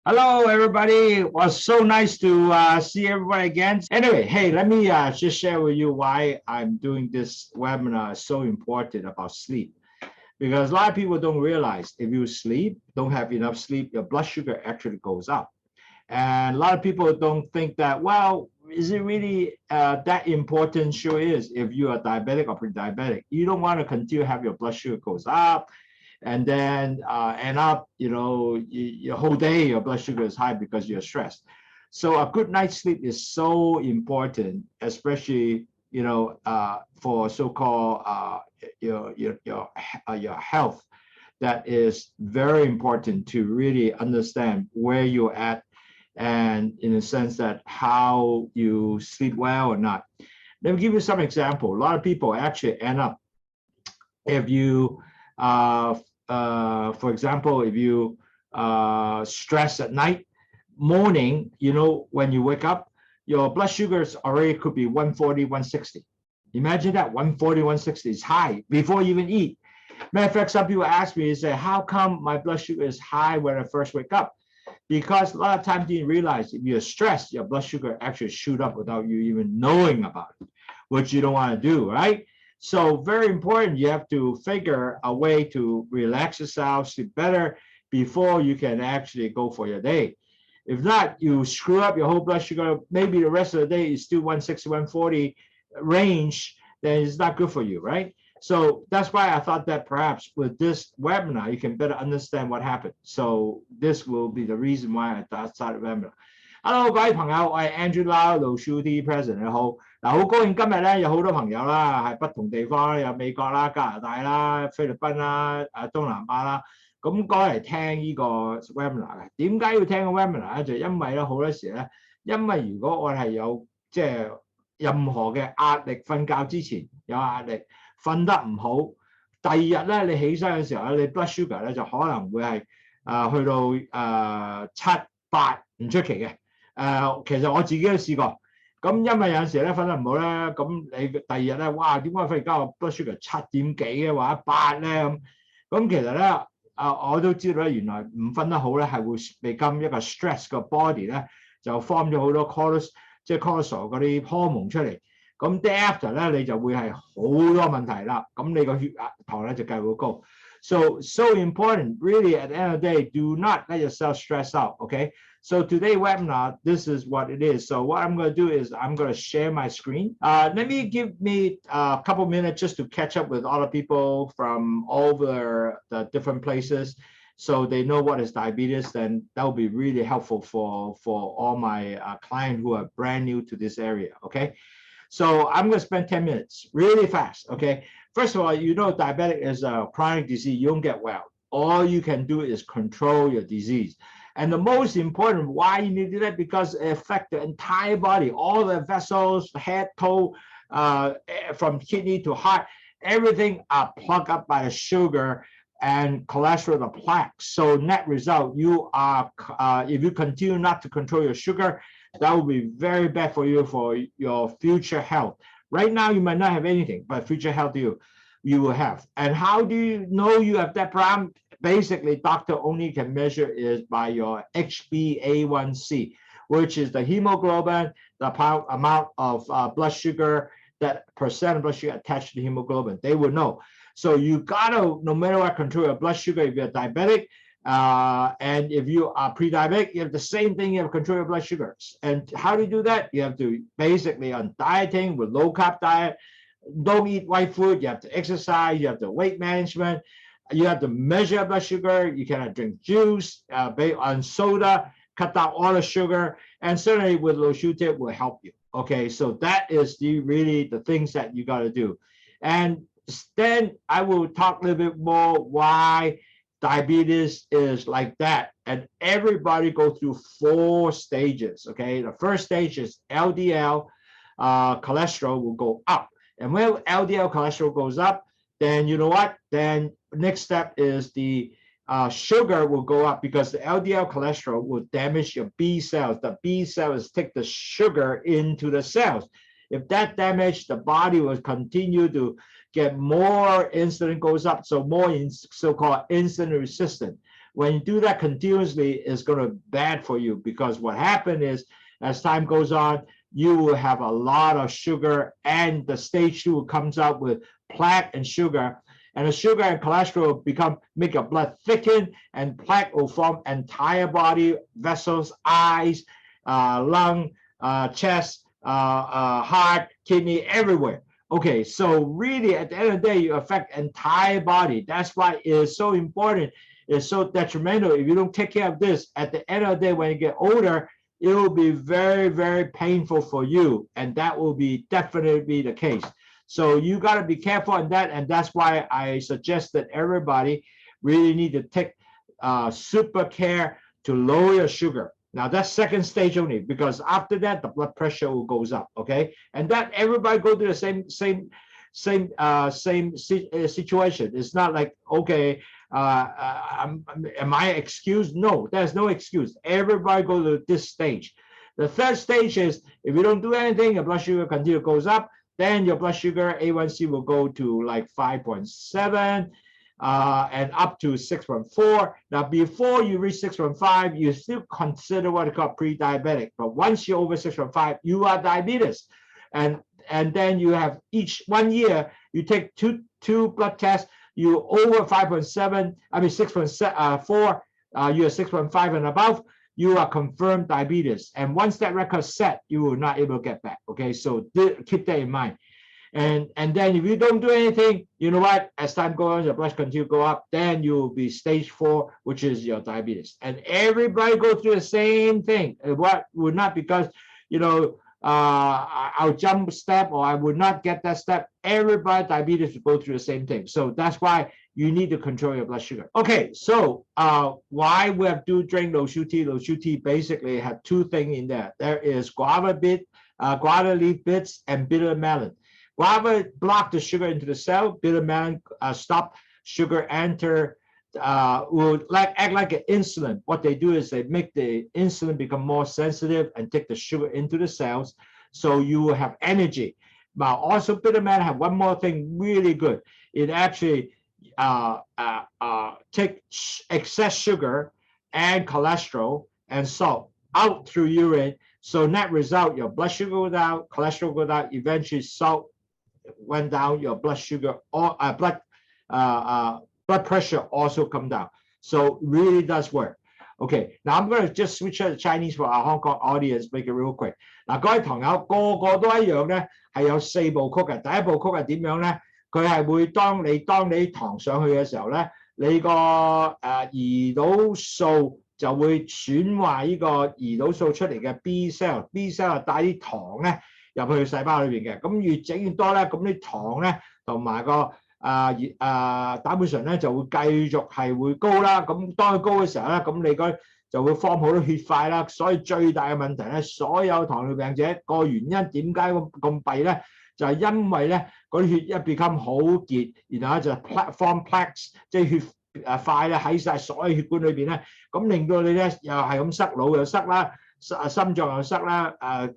Hello, everybody. It was so nice to see everybody again. Anyway, hey, let me just share with you why I'm doing this webinar so important about sleep. Because a lot of people don't realize if you don't have enough sleep, your blood sugar actually goes up. And a lot of people don't think that, well, is it really that important? Sure is. If you are diabetic or pre-diabetic, you don't want to continue to have your blood sugar goes up. And then end up, your whole day, your blood sugar is high because you're stressed. So a good night's sleep is so important, especially, for so-called your health. That is very important to really understand where you're at, and in a sense that how you sleep well or not. Let me give you some example. A lot of people actually end up, if you for example, if you stress at night, morning, when you wake up, your blood sugars already could be 140, 160. Imagine that, 140, 160 is high before you even eat. Matter of fact, some people ask me, they say, how come my blood sugar is high when I first wake up? Because a lot of times you didn't realize if you're stressed, your blood sugar actually shoot up without you even knowing about it, which you don't want to do, right? So very important, you have to figure a way to relax yourself, sleep better before you can actually go for your day. If not, you screw up your whole blood sugar, maybe the rest of the day is still 160, 140 range, then it's not good for you, right? So that's why I thought that perhaps with this webinar, you can better understand what happened. So this will be the reason why I started the webinar. Hello， 各位朋友，我係 Angela Lowsutea President， 你好。嗱，好高興今日咧有好多朋友啦，係不同地方，有美國啦、加拿大啦、菲律賓啦、東南亞啦，咁過嚟聽呢個 webinar 嘅。點解要聽個 webinar 咧？就因為咧好多時咧，因為如果我係有任何嘅壓力，瞓覺之前有壓力，瞓得唔好，第二日咧你起身嘅時候咧，你 blood sugar 咧就可能會係去到7、8唔出奇嘅。其實我自己都試過，咁因為有陣時咧瞓得唔好咧，咁你第二日咧，哇，點解瞓而家我 blood sugar 7點幾嘅或者8咧咁其實咧我都知道咧，原來唔瞓得好咧係會become一個 stress 個 body 咧就 form 咗好多 cortisol 嗰啲 hormone 出嚟，咁 day after 咧你就會係好多問題啦，咁你個血壓糖咧就繼續會高。So important, really, at the end of the day, do not let yourself stress out, okay? So today's webinar, this is what it is. So what I'm going to do is I'm going to share my screen. Let me give me a couple minutes just to catch up with all the people from all over the different places so they know what is diabetes. Then that will be really helpful for all my clients who are brand new to this area, okay? So I'm going to spend 10 minutes really fast, okay? First of all, diabetic is a chronic disease. You don't get well. All you can do is control your disease. And the most important, why you need to do that, because it affects the entire body, all the vessels, head, toe, from kidney to heart, everything are plugged up by the sugar and cholesterol, the plaques. So net result, you are, if you continue not to control your sugar, that will be very bad for you for your future health. Right now, you might not have anything, but future health you will have. And how do you know you have that problem? Basically, doctor only can measure is by your HbA1c, which is the hemoglobin, the amount of blood sugar, that percent of blood sugar attached to the hemoglobin. They will know. So you gotta, no matter what, control your blood sugar if you're diabetic. And if you are pre-diabetic, you have the same thing, you have control your blood sugars. And how do you do that? You have to basically on dieting with low carb diet, don't eat white food, you have to exercise, you have to weight management, you have to measure blood sugar, you cannot drink juice, on soda, cut down all the sugar, and certainly with Lowsutea will help you. Okay, so that is really the things that you got to do. And then I will talk a little bit more why diabetes is like that, and everybody go through 4 stages. Okay, the first stage is LDL cholesterol will go up, and when LDL cholesterol goes up, then you know what? Then next step is the sugar will go up, because the LDL cholesterol will damage your B cells. The B cells take the sugar into the cells. If that damage, the body will continue to get more insulin goes up, so more in so-called insulin resistant. when you do that continuously, it's going to be bad for you, because what happened is, as time goes on, you will have a lot of sugar, and the stage 2 comes out with plaque and sugar, and the sugar and cholesterol make your blood thicken, and plaque will form entire body, vessels, eyes, lung, chest, heart, kidney, everywhere. Okay, so really at the end of the day, you affect entire body. That's why it is so important. It's so detrimental if you don't take care of this. At the end of the day, when you get older, it will be very, very painful for you, and that will be definitely the case. So you got to be careful on that, and that's why I suggest that everybody really need to take super care to lower your sugar. Now that's second stage only, because after that the blood pressure will goes up. Okay, and that everybody go to the same situation. It's not like, okay, am I excused? No, there's no excuse. Everybody go to this stage. The third stage is, if you don't do anything, your blood sugar continue goes up, then your blood sugar A1C will go to like 5.7 and up to 6.4. Now, before you reach 6.5, you still consider what is called pre-diabetic. But once you're over 6.5, you are diabetes. And then you have each 1 year, you take two blood tests, you over 5.7, I mean 6.4, you're 6.5 and above, you are confirmed diabetes. And once that record set, you will not able to get back. Okay, so keep that in mind. And then if you don't do anything, you know what, as time goes on, your blood continue to go up, then you will be stage 4, which is your diabetes. And everybody go through the same thing. What would not, because, you know, I'll jump step, or I would not get that step. Everybody diabetes will go through the same thing. So that's why you need to control your blood sugar. Okay, so why we have to drink Lowsutea? Lowsutea basically have 2 things in there. There is guava leaf bits and bitter melon. Guava block the sugar into the cell. Bitter melon stop sugar enter. Will act like an insulin. What they do is they make the insulin become more sensitive and take the sugar into the cells, so you will have energy. But also bitter melon have one more thing really good. It actually take excess sugar and cholesterol and salt out through urine. So net result, your blood sugar go down, cholesterol go down, eventually salt went down, your blood sugar or blood pressure also come down. So really does work. Okay, now I'm going to just switch to Chinese for our Hong Kong audience, make it real quick. 嗱，各位堂友個個都一樣咧，係有4部曲嘅。第一部曲係點樣咧？佢係會當你糖上去嘅時候咧，你個胰島素就會損壞呢個胰島素出嚟嘅 B cell，B cell 係帶啲糖咧入去細胞裏邊嘅。咁越整越多咧，咁啲糖咧同埋個膽固醇咧就會繼續係會高啦。咁當佢高嘅時候咧，咁你個就會form好多血塊啦。所以最大嘅問題咧，所有糖尿病者個原因點解咁弊咧？就係因為咧嗰啲血一 become 好結，然後就 form plaques， 即係血塊咧喺晒所有血管裏邊咧，咁令到你咧又係咁塞，腦又塞啦，心臟又塞啦，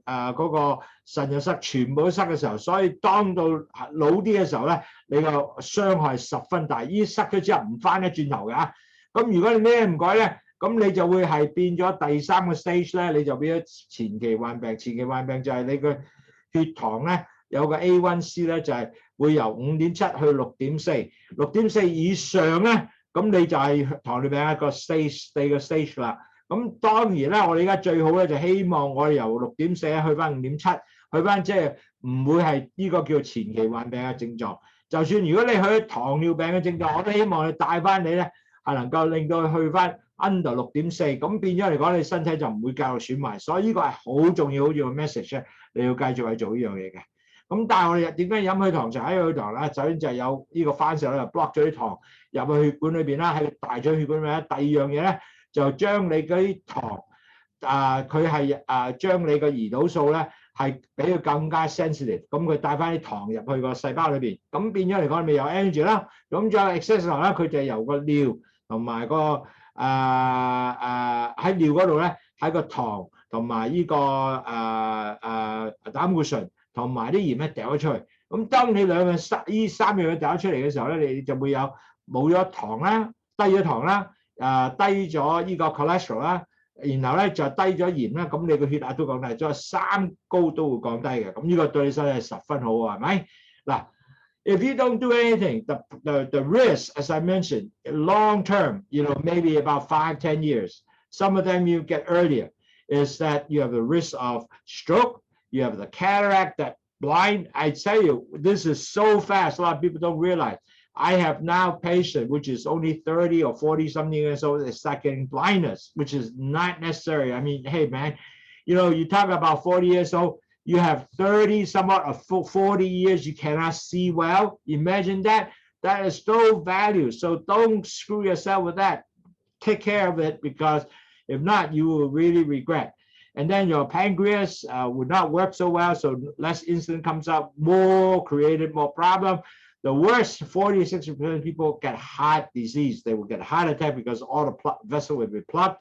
嗰個腎又塞，全部都塞嘅時候，所以當到老啲嘅時候咧，你個傷害十分大。依塞咗之後唔翻得轉頭㗎。咁如果你咩唔改咧，咁你就會係變咗第3個 stage 咧，你就變咗前期患病。前期患病就係你嘅血糖咧有個 A1C 咧就係會由 5.7 去 6.4，6.4 以上咧，咁你就係糖尿病一個 stage 4個 stage 啦。咁當然咧，我哋而家最好咧就希望我哋由 6.4 去翻 5.7， 去翻即係唔會係呢個叫前期患病嘅症狀。就算如果你去糖尿病嘅症狀，我都希望你帶翻你咧係能夠令到佢去翻 under 6.4， 咁變咗嚟講，你身體就唔會繼續損壞。所以呢個係好重要嘅 message 咧，你要繼續去做呢樣嘢嘅。咁但係我哋點解飲血糖茶喺血糖咧？首先就係有呢個番石咧 block 咗啲糖入去血管裏邊啦，喺大腸血管裏邊啦。第二樣嘢咧就將你嗰啲糖佢係將你個胰島素咧係俾佢更加 sensitive， 咁佢帶翻啲糖入去個細胞裏邊，咁變咗嚟講咪有 energy 啦。咁仲有 excess 糖咧，佢就係由個尿同埋個喺尿嗰度咧，喺個糖同埋呢個膽固醇同埋啲鹽咧掉咗出去。咁當你呢3樣嘢掉咗出嚟嘅時候咧，你就會有冇咗糖啦，低咗糖啦，低咗呢個 cholesterol 啦，然後咧就低咗鹽啦，咁你個血壓都降低，再三高都會降低嘅，咁呢個對你身體係十分好喎，係咪？嗱。If you don't do anything, the risk, as I mentioned, long term, maybe about 5-10 years, some of them you get earlier, is that you have the risk of stroke, you have the cataract, that blind. I tell you, this is so fast. A lot of people don't realize. I have now patient which is only 30 or 40 something years old, they start getting blindness, which is not necessary. I mean, hey man, you talk about 40 years old. You have 30 somewhat of 40 years you cannot see well. Imagine that. That is no value. So don't screw yourself with that. Take care of it, because if not, you will really regret. And then your pancreas would not work so well, so less insulin comes out, more problem. The worst, 40-60% of people get heart disease. They will get heart attack because all the vessel will be plugged.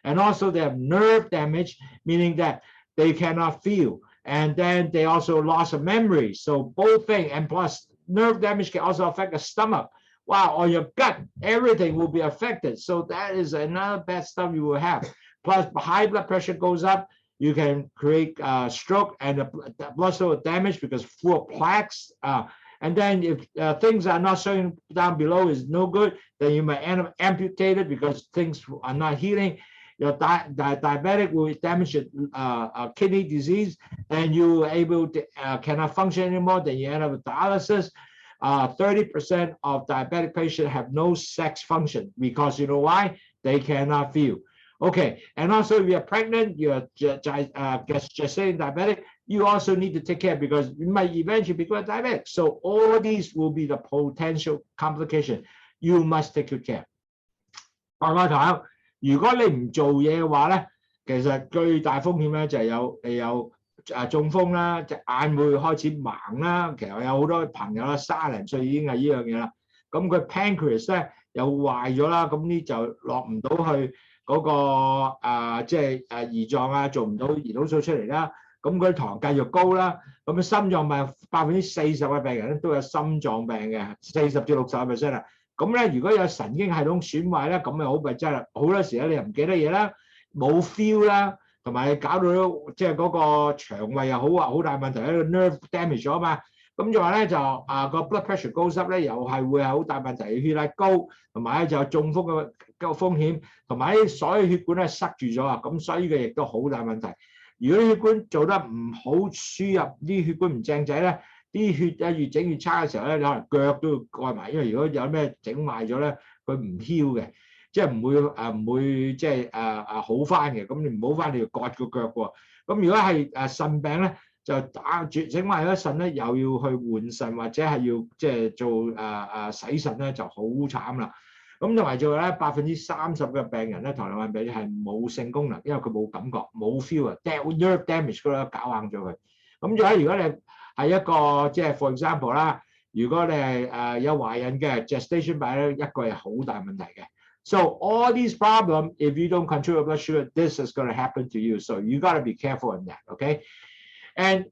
And also they have nerve damage, meaning that they cannot feel. And then they also loss of memory. So both things, and plus nerve damage can also affect the stomach. Wow, or your gut, everything will be affected. So that is another bad stuff you will have. Plus high blood pressure goes up. You can create stroke, and the blood cell damage because full of plaques. And then if things are not showing down below is no good, then you might end up amputated because things are not healing. Your diabetic will damage your kidney disease, and you able to cannot function anymore. Then you end up with dialysis. 30% of diabetic patients have no sex function because you know why? They cannot feel. Okay, and also if you're pregnant, you're gestating diabetic, you also need to take care because you might eventually become diabetic. So all these will be the potential complication. You must take good care. 如果你唔做嘢嘅話咧，其實最大風險咧就係有中風啦，隻眼會開始盲啦。其實有好多朋友啦，30歲已經係呢樣嘢啦。咁佢 pancreas 咧又壞咗啦，咁呢就落唔到去嗰個即係胰臟啊，做唔到胰島素出嚟啦。咁佢糖繼續高啦，咁心臟病40%嘅病人咧都有心臟病嘅，40%至60%啦。咁咧，如果有神經系統損壞咧，咁咪好弊質啦。好多時咧，你又唔記得嘢啦，冇 feel 啦，同埋你搞到即係嗰個腸胃又好大問題，喺個 nerve damage 咗嘛。咁就話咧就個 blood pressure goes up咧，又係會係好大問題，血壓高，同埋咧就有中風嘅風險，同埋啲所有血管咧塞住咗啊。咁所以呢個亦都好大問題。如果血管做得唔好，輸入啲血管唔正仔咧。啲血啊越整越差嘅時候咧，你可能腳都要蓋埋，因為如果有咩整壞咗咧，佢唔 heal 嘅，即係唔會即係好翻嘅。咁你唔好翻，你要割個腳喎。咁如果係腎病咧，就整壞咗腎咧，又要去換腎或者係要即係做洗腎咧，就好慘啦。咁同埋做咧30%嘅病人咧，糖尿病病係冇性功能，因為佢冇感覺冇 feel 啊 ，nerve damage 嗰度搞硬咗佢。咁仲有如果你係一個即係 for example 啦，如果你係有懷孕嘅 gestation 病咧，一個係好大問題嘅。So all these problems, if you don't control your blood sugar, this is going to happen to you. So you got to be careful in that, okay? And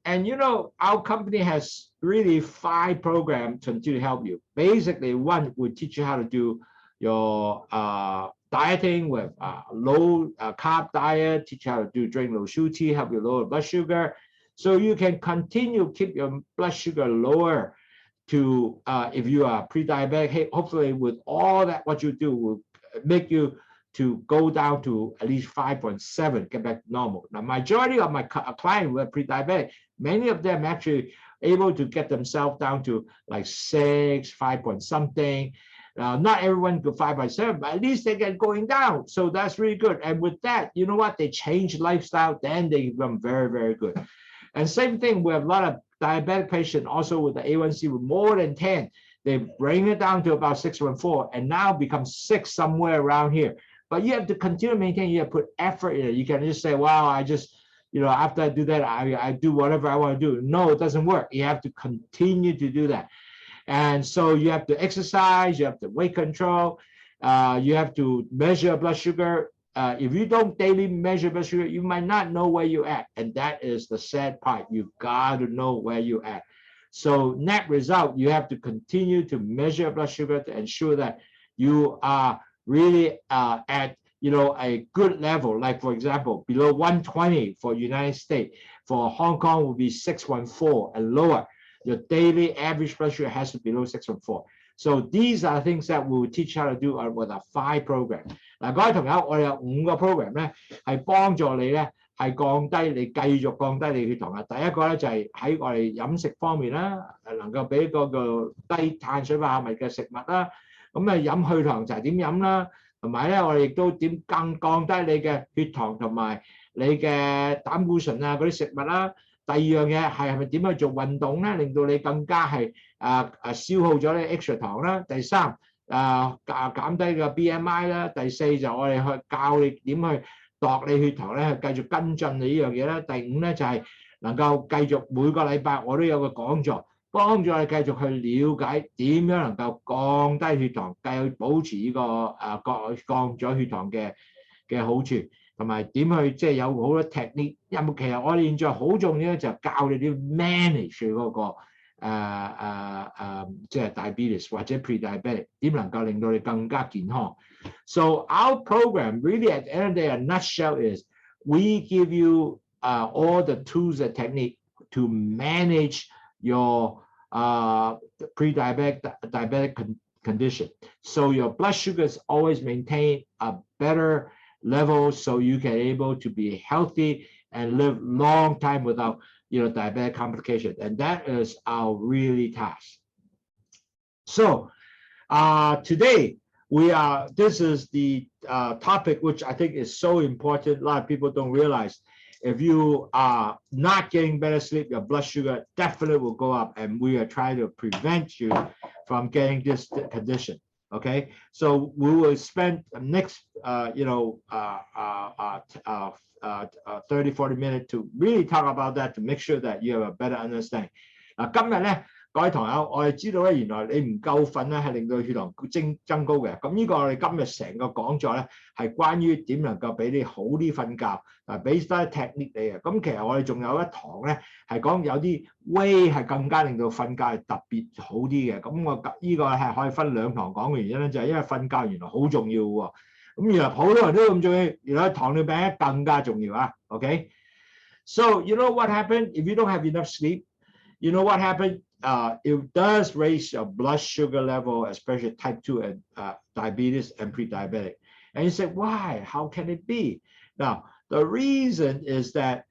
our company has really 5 programs to help you. Basically, one would teach you how to do your dieting with low carb diet, teach you how to drink Lowsutea, help you lower blood sugar. So you can continue keep your blood sugar lower to if you are pre-diabetic. Hey, hopefully with all that what you do will make you to go down to at least 5.7, get back to normal. Now, majority of my clients were pre-diabetic. Many of them actually able to get themselves down to like 6, 5 point something. Not everyone go 5.7, but at least they get going down. So that's really good. And with that, you know what? They change lifestyle, then they become very, very good. And same thing, we have a lot of diabetic patients also with the A1C with more than 10. They bring it down to about 6.4 and now become 6 somewhere around here. But you have to continue to maintain, you have to put effort in it. You can just say, wow, I just, after I do that, I do whatever I want to do. No, it doesn't work. You have to continue to do that. And so you have to exercise, you have to weight control, you have to measure blood sugar. If you don't daily measure blood sugar, you might not know where you're at. And that is the sad part. You've got to know where you're at. So net result, you have to continue to measure blood sugar to ensure that you are really at a good level, like for example, below 120 for United States, for Hong Kong will be 614 and lower. Your daily average blood sugar has to be below 614. So these are things that we will teach how to do with a 5 program. 嗱，各位朋友，我哋有5個 program 咧，係幫助你咧，係降低你繼續降低你血糖啊。第一個咧就係喺我哋飲食方面啦，能夠俾嗰個低碳水化合物嘅食物啦，咁啊飲去糖茶點飲啦，同埋咧我哋亦都點更降低你嘅血糖同埋你嘅膽固醇啊嗰啲食物啦。第二樣嘢係咪點去做運動咧，令到你更加係消耗咗你 extra 糖啦。第三減低個 BMI 啦。第四就我哋去教你點去度你血糖咧，去繼續跟進你呢樣嘢啦。第五咧就係能夠繼續每個禮拜我都有個講座，幫助你繼續去了解點樣能夠降低血糖，繼續保持呢個降咗血糖嘅好處。同埋點去即係有好多 technique， 其實我哋現在好重要咧，就教你點 manage 嗰個即係 diabetes 或者 pre-diabetic 點能夠令到你更加健康。So our program really at the end of the day, a nutshell is we give you all the tools and technique to manage your pre-diabetic diabetic condition. So your blood sugars always maintain a better level, so you can able to be healthy and live long time without diabetic complication, and that is our really task. So today this is the topic which I think is so important. A lot of people don't realize if you are not getting better sleep, your blood sugar definitely will go up, and we are trying to prevent you from getting this condition. Okay, so we will spend the next 30-40 minutes to really talk about that, to make sure that you have a better understanding. 今日咧，各位堂友，我哋知道咧，原來你唔夠瞓咧，係令到血糖增高嘅。咁呢個我哋今日成個講座咧，係關於點能夠俾你好啲瞓覺，俾多啲 technique 你嘅。咁其實我哋仲有一堂咧，係講有啲 way 係更加令到瞓覺係特別好啲嘅。咁我呢個係可以分2堂講嘅原因咧，就係因為瞓覺原來好重要喎。咁原來好多人都咁重要，原來糖尿病更加重要啊。Okay, so you know what happened if you don't have enough sleep? You know what happened? It does raise your blood sugar level, especially type 2 and diabetes and pre-diabetic. And you say, why? How can it be? Now, the reason is that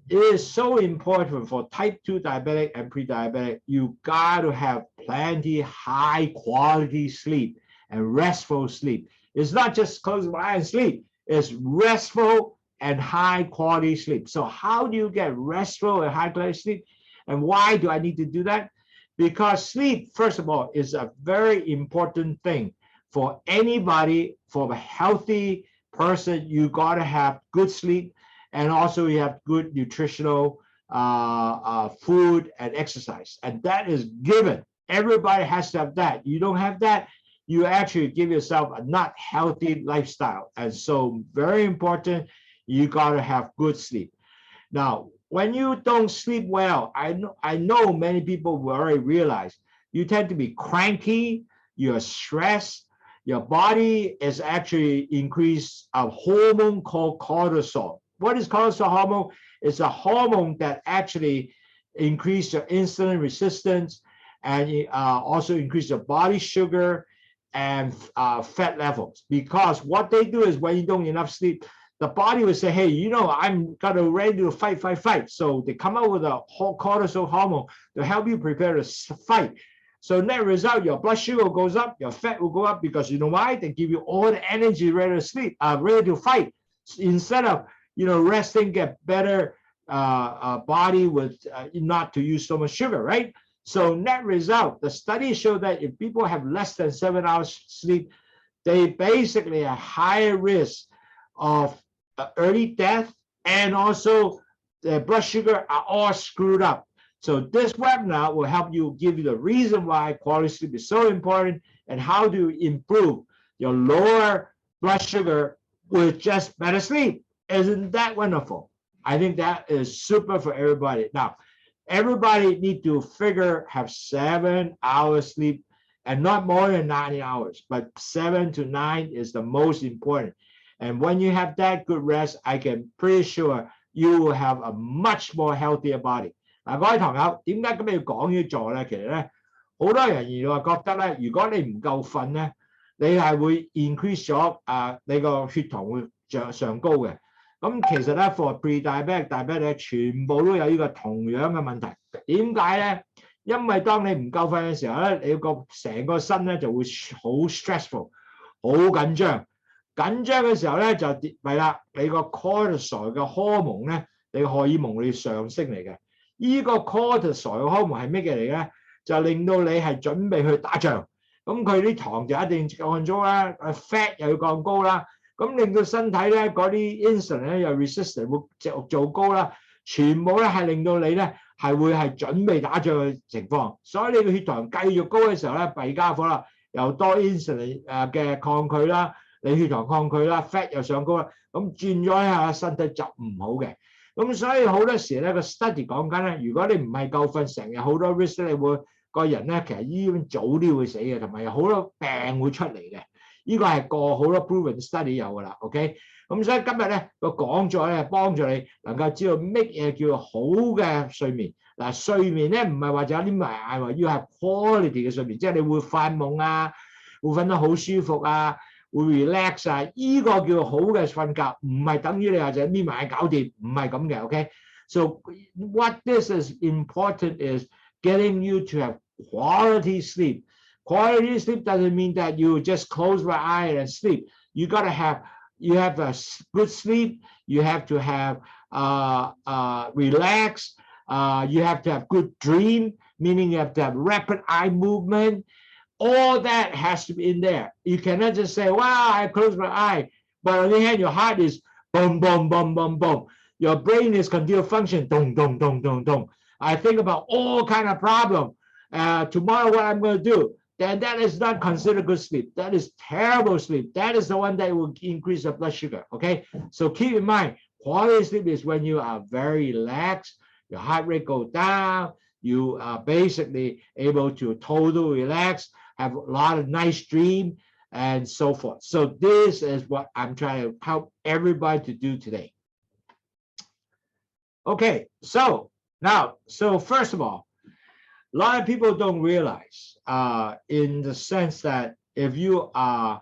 it is so important for type 2 diabetic and pre-diabetic. You got to have plenty high quality sleep and restful sleep. It's not just close my eyes and sleep. It's restful and high quality sleep. So how do you get restful and high quality sleep? And why do I need to do that? Because sleep, first of all, is a very important thing for anybody. For a healthy person, you got to have good sleep, and also you have good nutritional food and exercise, and that is given. Everybody has to have that. You don't have that, you actually give yourself a not healthy lifestyle. And so very important, you got to have good sleep. Now, when you don't sleep well, I know many people will already realize you tend to be cranky, you're stressed, your body is actually increased a hormone called cortisol. What is cortisol hormone? It's a hormone that actually increases your insulin resistance and also increase your body sugar and fat levels. Because what they do is when you don't get enough sleep, the body will say, hey, I'm gonna ready to fight. So they come out with a cortisol hormone to help you prepare to fight. So net result, your blood sugar goes up, your fat will go up, because you know why? They give you all the energy ready to sleep, ready to fight. Instead of resting, get better body with not to use so much sugar, right? So net result, the studies show that if people have less than 7 hours sleep, they basically have higher risk of early death, and also the blood sugar are all screwed up. So this webinar will help you, give you the reason why quality sleep is so important and how to improve your lower blood sugar with just better sleep. Isn't that wonderful? I think that is super for everybody. Now, everybody need to have 7 hours sleep and not more than 9 hours, but 7 to 9 is the most important. And when you have that good rest, I can pretty sure you will have a much more healthier body. 嗱，各位堂友，點解今日要講呢座咧？其實咧，好多人原來覺得咧，如果你唔夠瞓咧，你係會 increase 咗你個血糖會上高嘅。咁其實咧 ，for pre-diabetic、diabetic 全部都有呢個同樣嘅問題。點解咧？因為當你唔夠瞓嘅時候咧，你個成個身咧就會好 stressful， 好緊張。緊張嘅時候咧就係啦，你個 cortisol 嘅 hormone 咧，你個荷爾蒙會上升嚟嘅。呢個 cortisol 嘅 hormone 係咩嘅嚟咧？就令到你係準備去打仗。咁佢啲糖就一定降咗啦 ，fat 又要降高啦。咁令到身體咧嗰啲 insulin 咧又 resistance 會繼續做高啦，全部咧係令到你咧係會係準備打仗嘅情況，所以你嘅血糖繼續高嘅時候咧，弊家伙啦，又多 insulin 嘅抗拒啦，你血糖抗拒啦 ，fat 又上高啦，咁轉咗一下身體就唔好嘅。咁所以好多時咧個 study 講緊咧，如果你唔係夠瞓，成日好多 risk 你會個人咧其實醫院早啲會死嘅，同埋有好多病會出嚟嘅。呢個係個好多 proven study 有㗎啦 ，OK？ 咁所以今日咧個講座咧幫助你能夠知道乜嘢叫做好嘅睡眠。嗱，睡眠咧唔係話就有啲埋話要係 quality 嘅睡眠，即係你會發夢啊，會瞓得好舒服啊，會 relax 啊，呢個叫做好嘅瞓覺，唔係等於你話就搣埋眼搞掂，唔係咁嘅 ，OK？So what this is important is getting you to have quality sleep. Quality sleep doesn't mean that you just close your eye and sleep. You have a good sleep. You have to have relax. You have to have good dream, meaning you have to have rapid eye movement. All that has to be in there. You cannot just say, "Wow, I close my eye," but on the other hand, your heart is boom, boom, boom, boom, boom. Your brain is continue function, dong, dong, dong, dong, dong. I think about all kind of problem. Tomorrow, what I'm going to do. Then that is not considered good sleep. That is terrible sleep. That is the one that will increase your blood sugar. Okay, so keep in mind, quality sleep is when you are very relaxed, your heart rate goes down, you are basically able to totally relax, have a lot of nice dream, and so forth. So this is what I'm trying to help everybody to do today. Okay, so first of all, a lot of people don't realize in the sense that if you are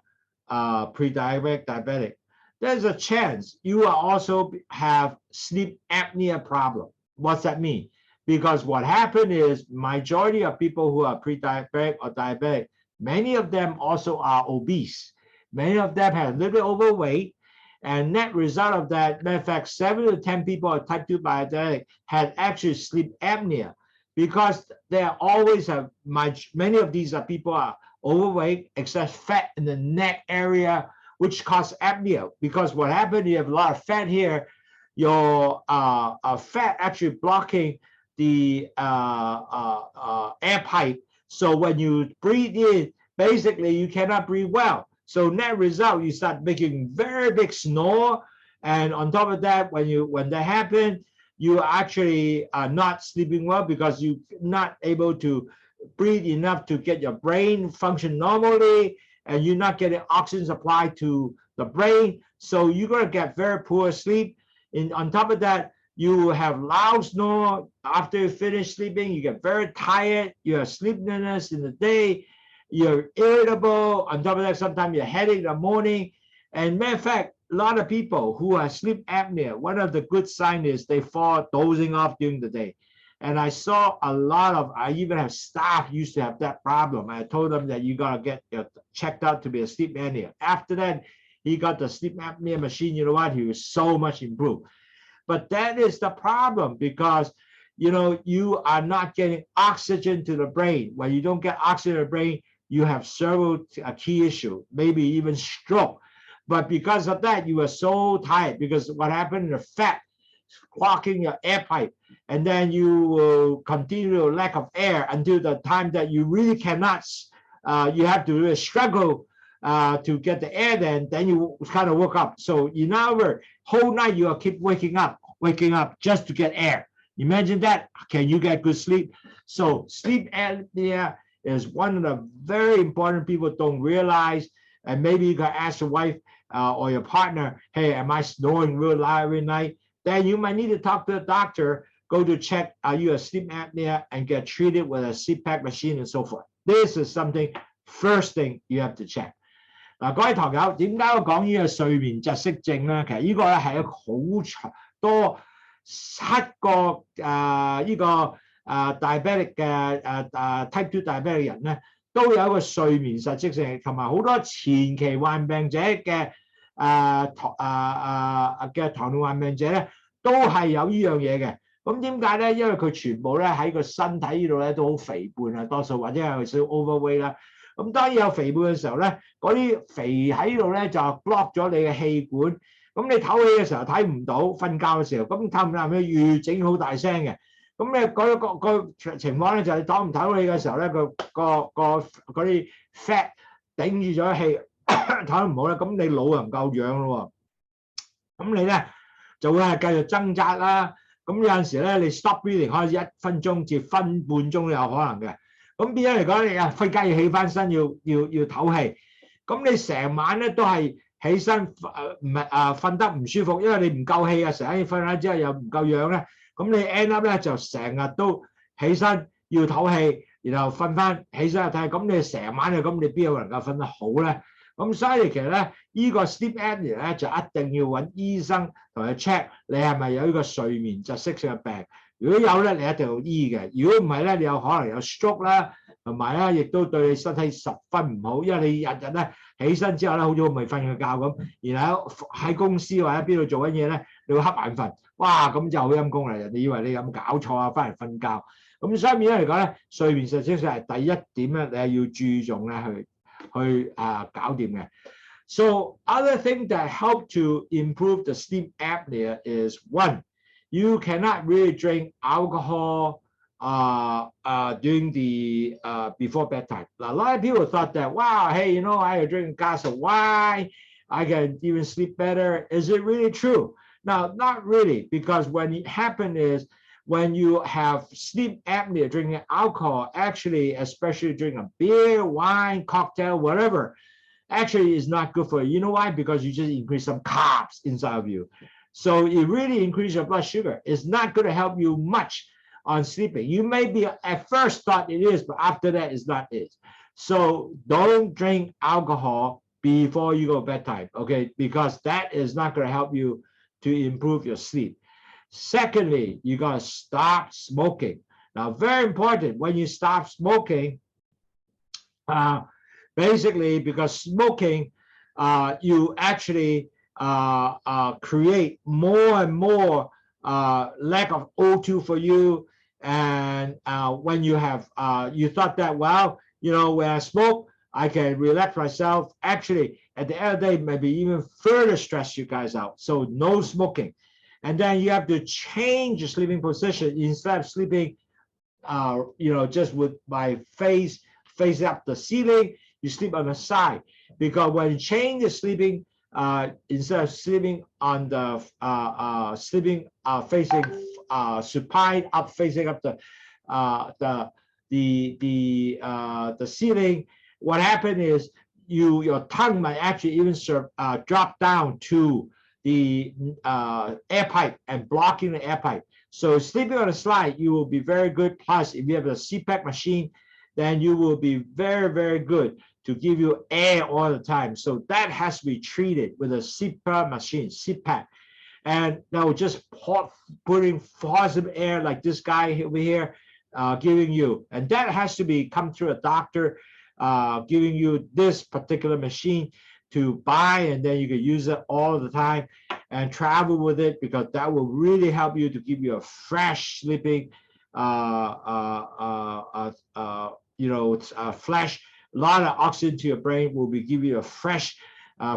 pre-diabetic, diabetic, there's a chance you will also have sleep apnea problem. What's that mean? Because what happened is majority of people who are pre-diabetic or diabetic, many of them also are obese. Many of them have a little bit overweight. And net result of that, matter of fact, 7 to 10 people are type 2 diabetic had actually sleep apnea. Because they always have many of these people are overweight, excess fat in the neck area, which causes apnea. Because what happened, you have a lot of fat here, your fat actually blocking the air pipe. So when you breathe in, basically you cannot breathe well. So net result, you start making very big snore. And on top of that, when that happens, you actually are not sleeping well because you're not able to breathe enough to get your brain function normally, and you're not getting oxygen supply to the brain. So you're going to get very poor sleep. And on top of that, you have loud snore. After you finish sleeping, you get very tired. You have sleepiness in the day. You're irritable. On top of that, sometimes you're headache in the morning. And matter of fact, a lot of people who have sleep apnea, one of the good signs is they fall dozing off during the day. And I saw I even have staff used to have that problem. I told them that you got to get checked out to be a sleep apnea. After that, he got the sleep apnea machine. You know what? He was so much improved. But that is the problem because, you are not getting oxygen to the brain. When you don't get oxygen to the brain, you have several key issues, maybe even stroke. But because of that, you are so tired because what happened, the fat clogging your air pipe, and then you will continue to lack of air until the time that you really cannot, you have to really struggle to get the air, then you kind of woke up. So in other words, whole night you will keep waking up just to get air. Imagine that. Can you get good sleep? So sleep apnea is one of the very important people don't realize. And maybe you can ask your wife or your partner, hey, am I snoring real loud every night? Then you might need to talk to the doctor, go to check, are you a sleep apnea, and get treated with a CPAP machine and so forth. This is something, first thing you have to check. 嗱，各位堂友，點解我講呢個睡眠窒息症咧？其實呢個咧係一個好長多7個diabetic 嘅type 2 diabetic 人咧，都有一個睡眠窒息症，同埋好多前期患病者嘅糖尿患病者咧，都係有呢樣嘢嘅。咁點解咧？因為佢全部咧喺個身體呢度咧都好肥胖啊，多數或者係少 overweight 啦。咁當然有肥胖嘅時候咧，嗰啲肥喺度咧就 block 咗你嘅氣管。咁你唞氣嘅時候睇唔到，瞓覺嘅時候咁唞唔唞氣越整好大聲嘅。咁咧個情況咧就係你唞唔唞氣嘅時候咧，嗰啲 fat 頂住咗氣，唞唔好咧，咁你腦又唔夠氧咯喎。咁你咧就會係繼續掙扎啦。咁有陣時咧，你 stop breathing 可以1分鐘至分半鐘都有可能嘅。咁變咗嚟講，你瞓覺要起翻身，要唞氣。咁你成晚咧都係起身瞓得唔舒服，因為你唔夠氣啊，成日瞓咗之後又唔夠氧咧。咁你 end up 咧就成日都起身要唞氣，然後瞓翻起身又唞氣。咁你成晚就咁，你邊有能夠瞓得好咧？咁所以其實咧，呢個 sleep apnea 咧就一定要揾醫生同佢 check 你係咪有呢個睡眠窒息症嘅病。如果有咧，你一定要醫嘅；如果唔係咧，你有可能有 stroke 啦，同埋咧亦都對你身體十分唔好，因為你日日咧起身之後咧，好似未瞓過覺咁，然後喺公司或者邊度做緊嘢咧，你會瞌眼瞓，哇咁就好陰功啦！人哋以為你有冇搞錯啊，翻嚟瞓覺。咁所以變咗嚟講咧，睡眠窒息症係第一點咧，你係要注重咧去搞掂嘅。So other thing that help to improve the sleep apnea is one, you cannot really drink alcohol during the before bedtime. Now, a lot of people thought that, wow, hey, you know, I drink a glass of wine, I can even sleep better. Is it really true? Now, not really, because when it happens is when you have sleep apnea drinking alcohol, actually, especially drinking a beer, wine, cocktail, whatever, actually is not good for you. You know why? Because you just increase some carbs inside of you. So it really increases your blood sugar. It's not going to help you much on sleeping. You may be at first thought it is, but after that it's not it. So don't drink alcohol before you go to bedtime, okay? Because that is not going to help you to improve your sleep. Secondly, you got to stop smoking. Now, very important, when you stop smoking, basically because smoking, you actually create more and more lack of O2 for you. And when you have, you thought that, well, you know, when I smoke, I can relax myself. Actually, at the end of the day, maybe even further stress you guys out. So no smoking. And then you have to change your sleeping position. Instead of sleeping, you know, just with my face facing up the ceiling, you sleep on the side. Because when you change the sleeping, instead of sleeping on the facing supine up, facing up the ceiling, what happened is your tongue might actually even drop down to the air pipe and blocking the air pipe. So sleeping on the side, you will be very good. Plus, if you have a CPAP machine, then you will be very, very good to give you air all the time. So that has to be treated with a CPAP machine, CPAP. And now just putting positive air like this guy over here giving you. And that has to be come through a doctor giving you this particular machine to buy, and then you can use it all the time and travel with it, because that will really help you to give you a fresh sleeping, flash. A lot of oxygen to your brain will give you a fresh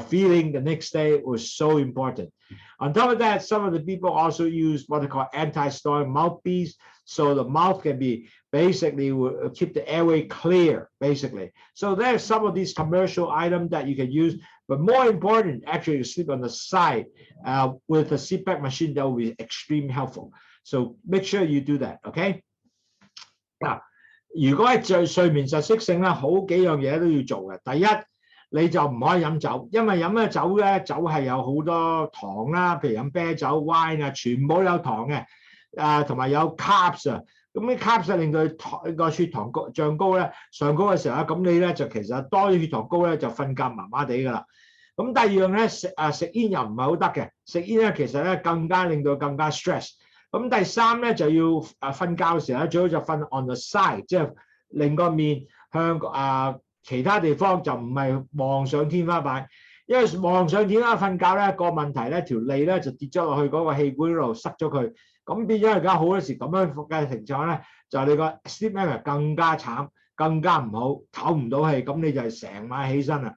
feeling the next day. It was so important. On top of that, some of the people also use what they call anti-snoring mouthpiece. So the mouth can be basically will keep the airway clear, basically. So there's some of these commercial items that you can use, but more important, actually, to sleep on the side with a CPAP machine. That will be extremely helpful. So make sure you do that, okay? Now, 如果係睡眠窒息性咧，好幾樣嘢都要做嘅。第一，你就唔可以飲酒，因為飲咗酒咧，酒係有好多糖啦，譬如飲啤酒、wine 啊，全部有糖嘅，同埋有 carbs 啊。咁啲 carbs 令到個血糖漲高咧，上高嘅時候咧，咁你咧就其實多咗血糖高咧，就瞓覺麻麻地㗎啦。咁第二樣咧，食煙又唔係好得嘅，食煙咧其實咧更加令到更加 stress。咁第三咧就要瞓覺嘅時候咧，最好就瞓 on the side， 即係令個面向其他地方，就唔係望上天花板，因為望上天花板瞓覺咧個問題咧，條脷咧就跌咗落去嗰個氣管嗰度塞咗佢，咁變咗而家好多時咁樣嘅情況咧，就你個 sleep apnea 更加慘，更加唔好，唞唔到氣，咁你就係成晚起身啦。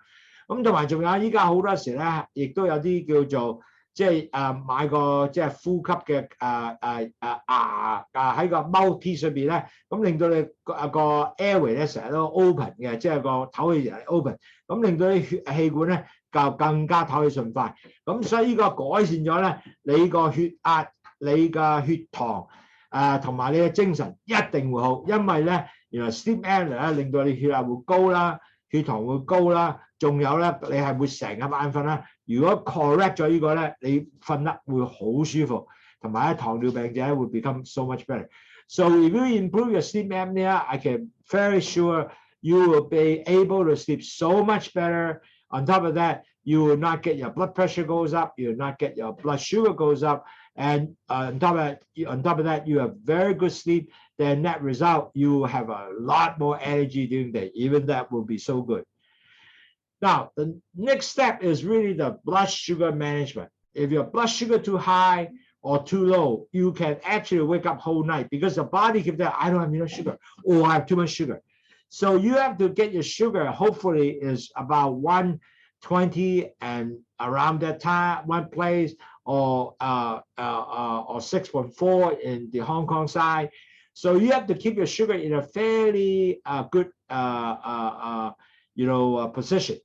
咁同埋仲有依家好多時咧，亦都有啲叫做即係買個即係呼吸嘅喺個 mouthpiece 裏邊咧，咁令到你個 airway 咧成日都 open 嘅，即係個唞氣成日 open，咁令到啲氣管咧就更加唞氣順快。咁所以呢個改善咗咧，你個血壓、你嘅血糖同埋你嘅精神一定會好，因為咧原來 sleep apnea 咧令到你血壓會高啦，血糖會高啦，仲有咧你係會成日眼瞓啦。如果 correct 咗呢個咧，你瞓得會好舒服，同埋咧糖尿病者會 become so much better. So if you improve your sleep apnea, I can very sure you will be able to sleep so much better. On top of that, you will not get your blood pressure goes up, you will not get your blood sugar goes up, and on top of that, you have very good sleep. Then net result, you will have a lot more energy during the day. Even that will be so good. Now, the next step is really the blood sugar management. If your blood sugar too high or too low, you can actually wake up whole night because the body keeps that, I don't have enough sugar, or I have too much sugar. So you have to get your sugar, hopefully is about 120 and around that time, one place, or 6.4 in the Hong Kong side. So you have to keep your sugar in a fairly good position,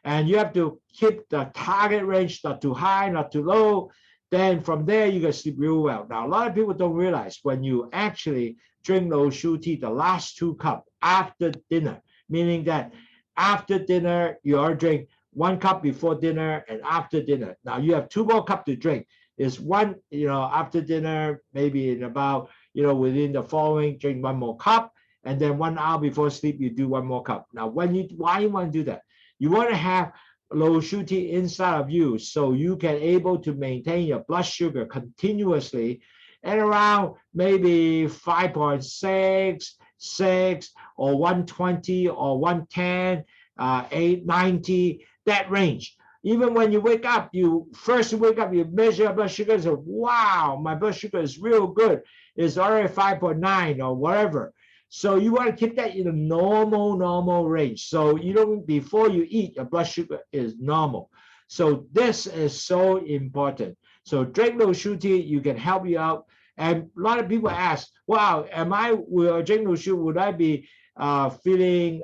and you have to keep the target range, not too high, not too low. Then from there you can sleep real well. Now a lot of people don't realize when you actually drink Lowsutea, the last 2 cups after dinner, meaning that after dinner you are drink 1 cup before dinner and after dinner. Now you have 2 more cups to drink. Is one, after dinner, maybe in about, within the following, drink 1 more cup. And then 1 hour before sleep, you do 1 more cup. Now, why you want to do that? You want to have Lowsutea inside of you so you can able to maintain your blood sugar continuously at around maybe 5.6, 6, or 120, or 110, 890, that range. Even when you wake up, you measure your blood sugar and say, wow, my blood sugar is real good. It's already 5.9 or whatever. So you want to keep that in a normal range. So you don't, before you eat, your blood sugar is normal. So this is so important. So drink Lowsutea, you can help you out. And a lot of people ask, wow, will I drink Lowsutea? Would I be feeling,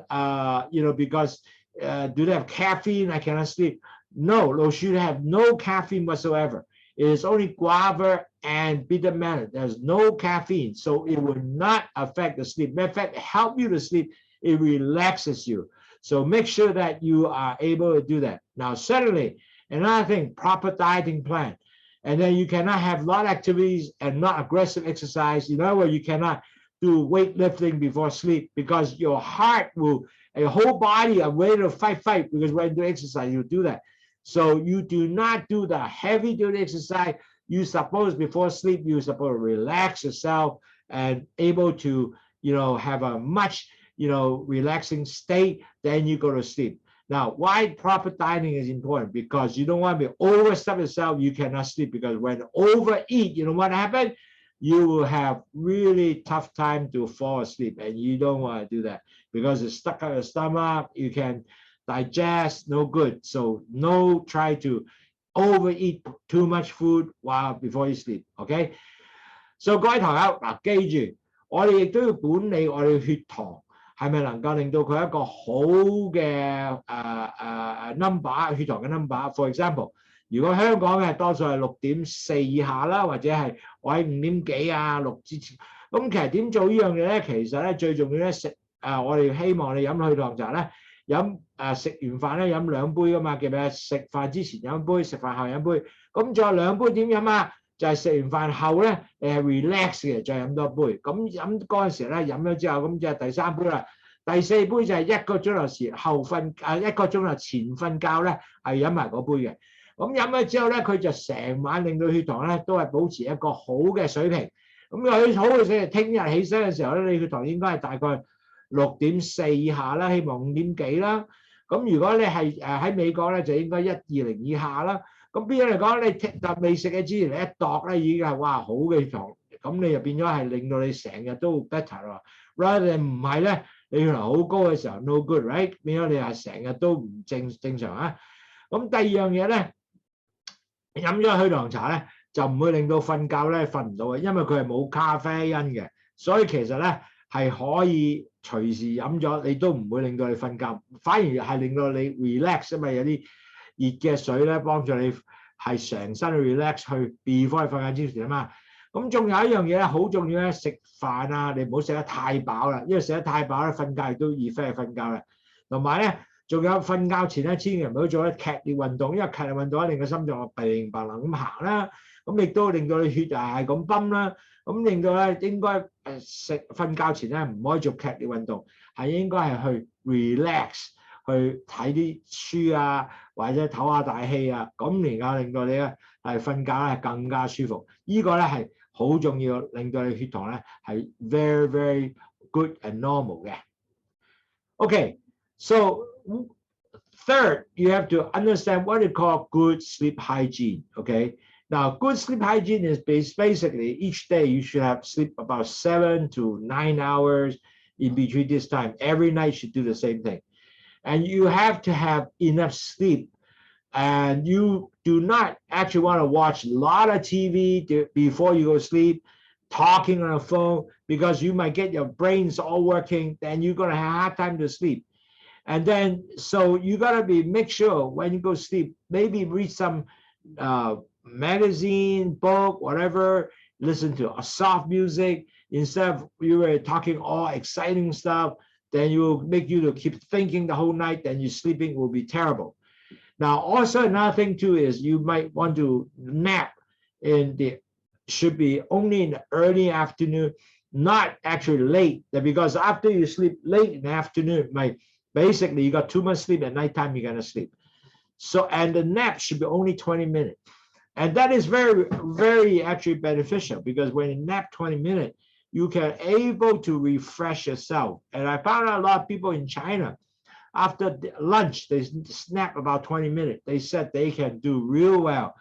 because do they have caffeine? I cannot sleep. No, Lowsutea have no caffeine whatsoever. It is only guava and bitter melon. There's no caffeine, so it will not affect the sleep. Matter of fact, it helps you to sleep. It relaxes you. So make sure that you are able to do that. Now, certainly, another thing, proper dieting plan. And then you cannot have a lot of activities and not aggressive exercise. In other words, you cannot do weightlifting before sleep because your heart will, your whole body are ready to fight because when you do exercise, you do that. So you do not do the heavy duty exercise. You suppose before sleep, you're supposed to relax yourself and able to, have a much, relaxing state. Then you go to sleep. Now, why proper dieting is important? Because you don't want to be overstuff yourself. You cannot sleep because when you overeat, you know what happens? You will have really tough time to fall asleep, and you don't want to do that because it's stuck in your stomach. You can digest, no good. So try to overeat too much food while before you sleep. Okay. So 各位朋友嗱，記住我哋亦都要管理我哋血糖係咪能夠令到佢一個好嘅number 血糖嘅 number。For example， 如果香港嘅多數係6.4以下啦，或者係我喺5點幾啊咁其實點做呢樣嘢咧？其實咧最重要咧我哋希望你飲去糖茶咧，食完飯咧飲2杯噶嘛，記唔記得？食飯之前飲杯，食飯後飲杯。咁仲有2杯點飲啊？就係食完飯後咧，你係 relax 嘅，再飲多杯。咁飲嗰陣時咧，飲咗之後，咁就係第3杯啦。第4杯就係1個鐘頭前後瞓1個鐘頭前瞓覺咧，係飲埋嗰杯嘅。咁飲咗之後咧，佢就成晚令到血糖咧都係保持一個好嘅水平。咁佢好嘅水平，聽日起身嘅時候咧，你血糖應該係大概6.4以下啦，希望5點幾啦。咁如果你係喺美國咧，就應該120以下啦。咁邊樣嚟講，你未食嘅之前你一度咧已經係哇好嘅血糖，咁你就變咗係令到你成日都 better 咯。rather 唔係咧，你血糖好高嘅時候 no good right， 變咗你係成日都唔正常啊。咁第二樣嘢咧，飲咗去糖茶咧就唔會令到瞓覺咧瞓唔到嘅，因為佢係冇咖啡因嘅，所以其實咧係可以隨時飲咗，你都唔會令到你瞓覺，反而係令到你 relax 啊嘛，有啲熱嘅水咧幫助你係成身 relax 去 before 你瞓覺之前啊嘛。咁仲有一樣嘢咧好重要咧，食飯啊你唔好食得太飽啦，因為食得太飽咧瞓覺亦都易飛去瞓覺啦。同埋咧仲有瞓覺前咧千祈唔好做啲劇烈運動，因為劇烈運動令個心臟病白能咁行啦，咁亦都令到你血又係咁泵啦，咁令到咧應該瞓覺前咧唔可以做劇烈運動，係應該係去 relax。去睇啲書啊，或者唞下大氣啊，咁然後令到你咧係瞓覺咧更加舒服。呢個咧係好重要，令到你血糖咧係 very very good and normal 嘅。Okay, so third, you have to understand what we call good sleep hygiene. Okay, now good sleep hygiene is basically each day you should have sleep about 7 to 9 hours in between this time. Every night you should do the same thing.And you have to have enough sleep. And you do not actually want to watch a lot of TV before you go to sleep, talking on the phone, because you might get your brains all working, then you're going to have a hard time to sleep. And then, so you got to make sure when you go to sleep, maybe read some magazine, book, whatever, listen to soft music, instead of you were talking all exciting stuff.Then you will make you to keep thinking the whole night, then your sleeping will be terrible. Now, also another thing too is you might want to nap should be only in the early afternoon, not actually late, because after you sleep late in the afternoon, basically you got too much sleep at nighttime, you're gonna sleep. So, and the nap should be only 20 minutes. And that is very, very actually beneficial, because when you nap 20 minutes, you can able to refresh yourself. And I found out a lot of people in China, after lunch, they snap about 20 minutes. They said they can do real well.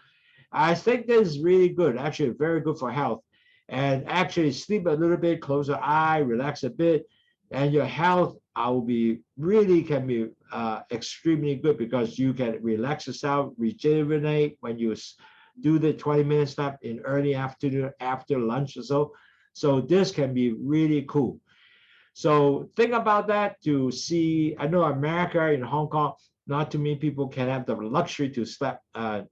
I think this is really good, actually very good for health. And actually sleep a little bit, close your eye, relax a bit, and your health can be extremely good, because you can relax yourself, rejuvenate when you do the 20-minute snap in early afternoon, after lunch or so. So this can be really cool. So think about that to see. I know America, in Hong Kong, not too many people can have the luxury to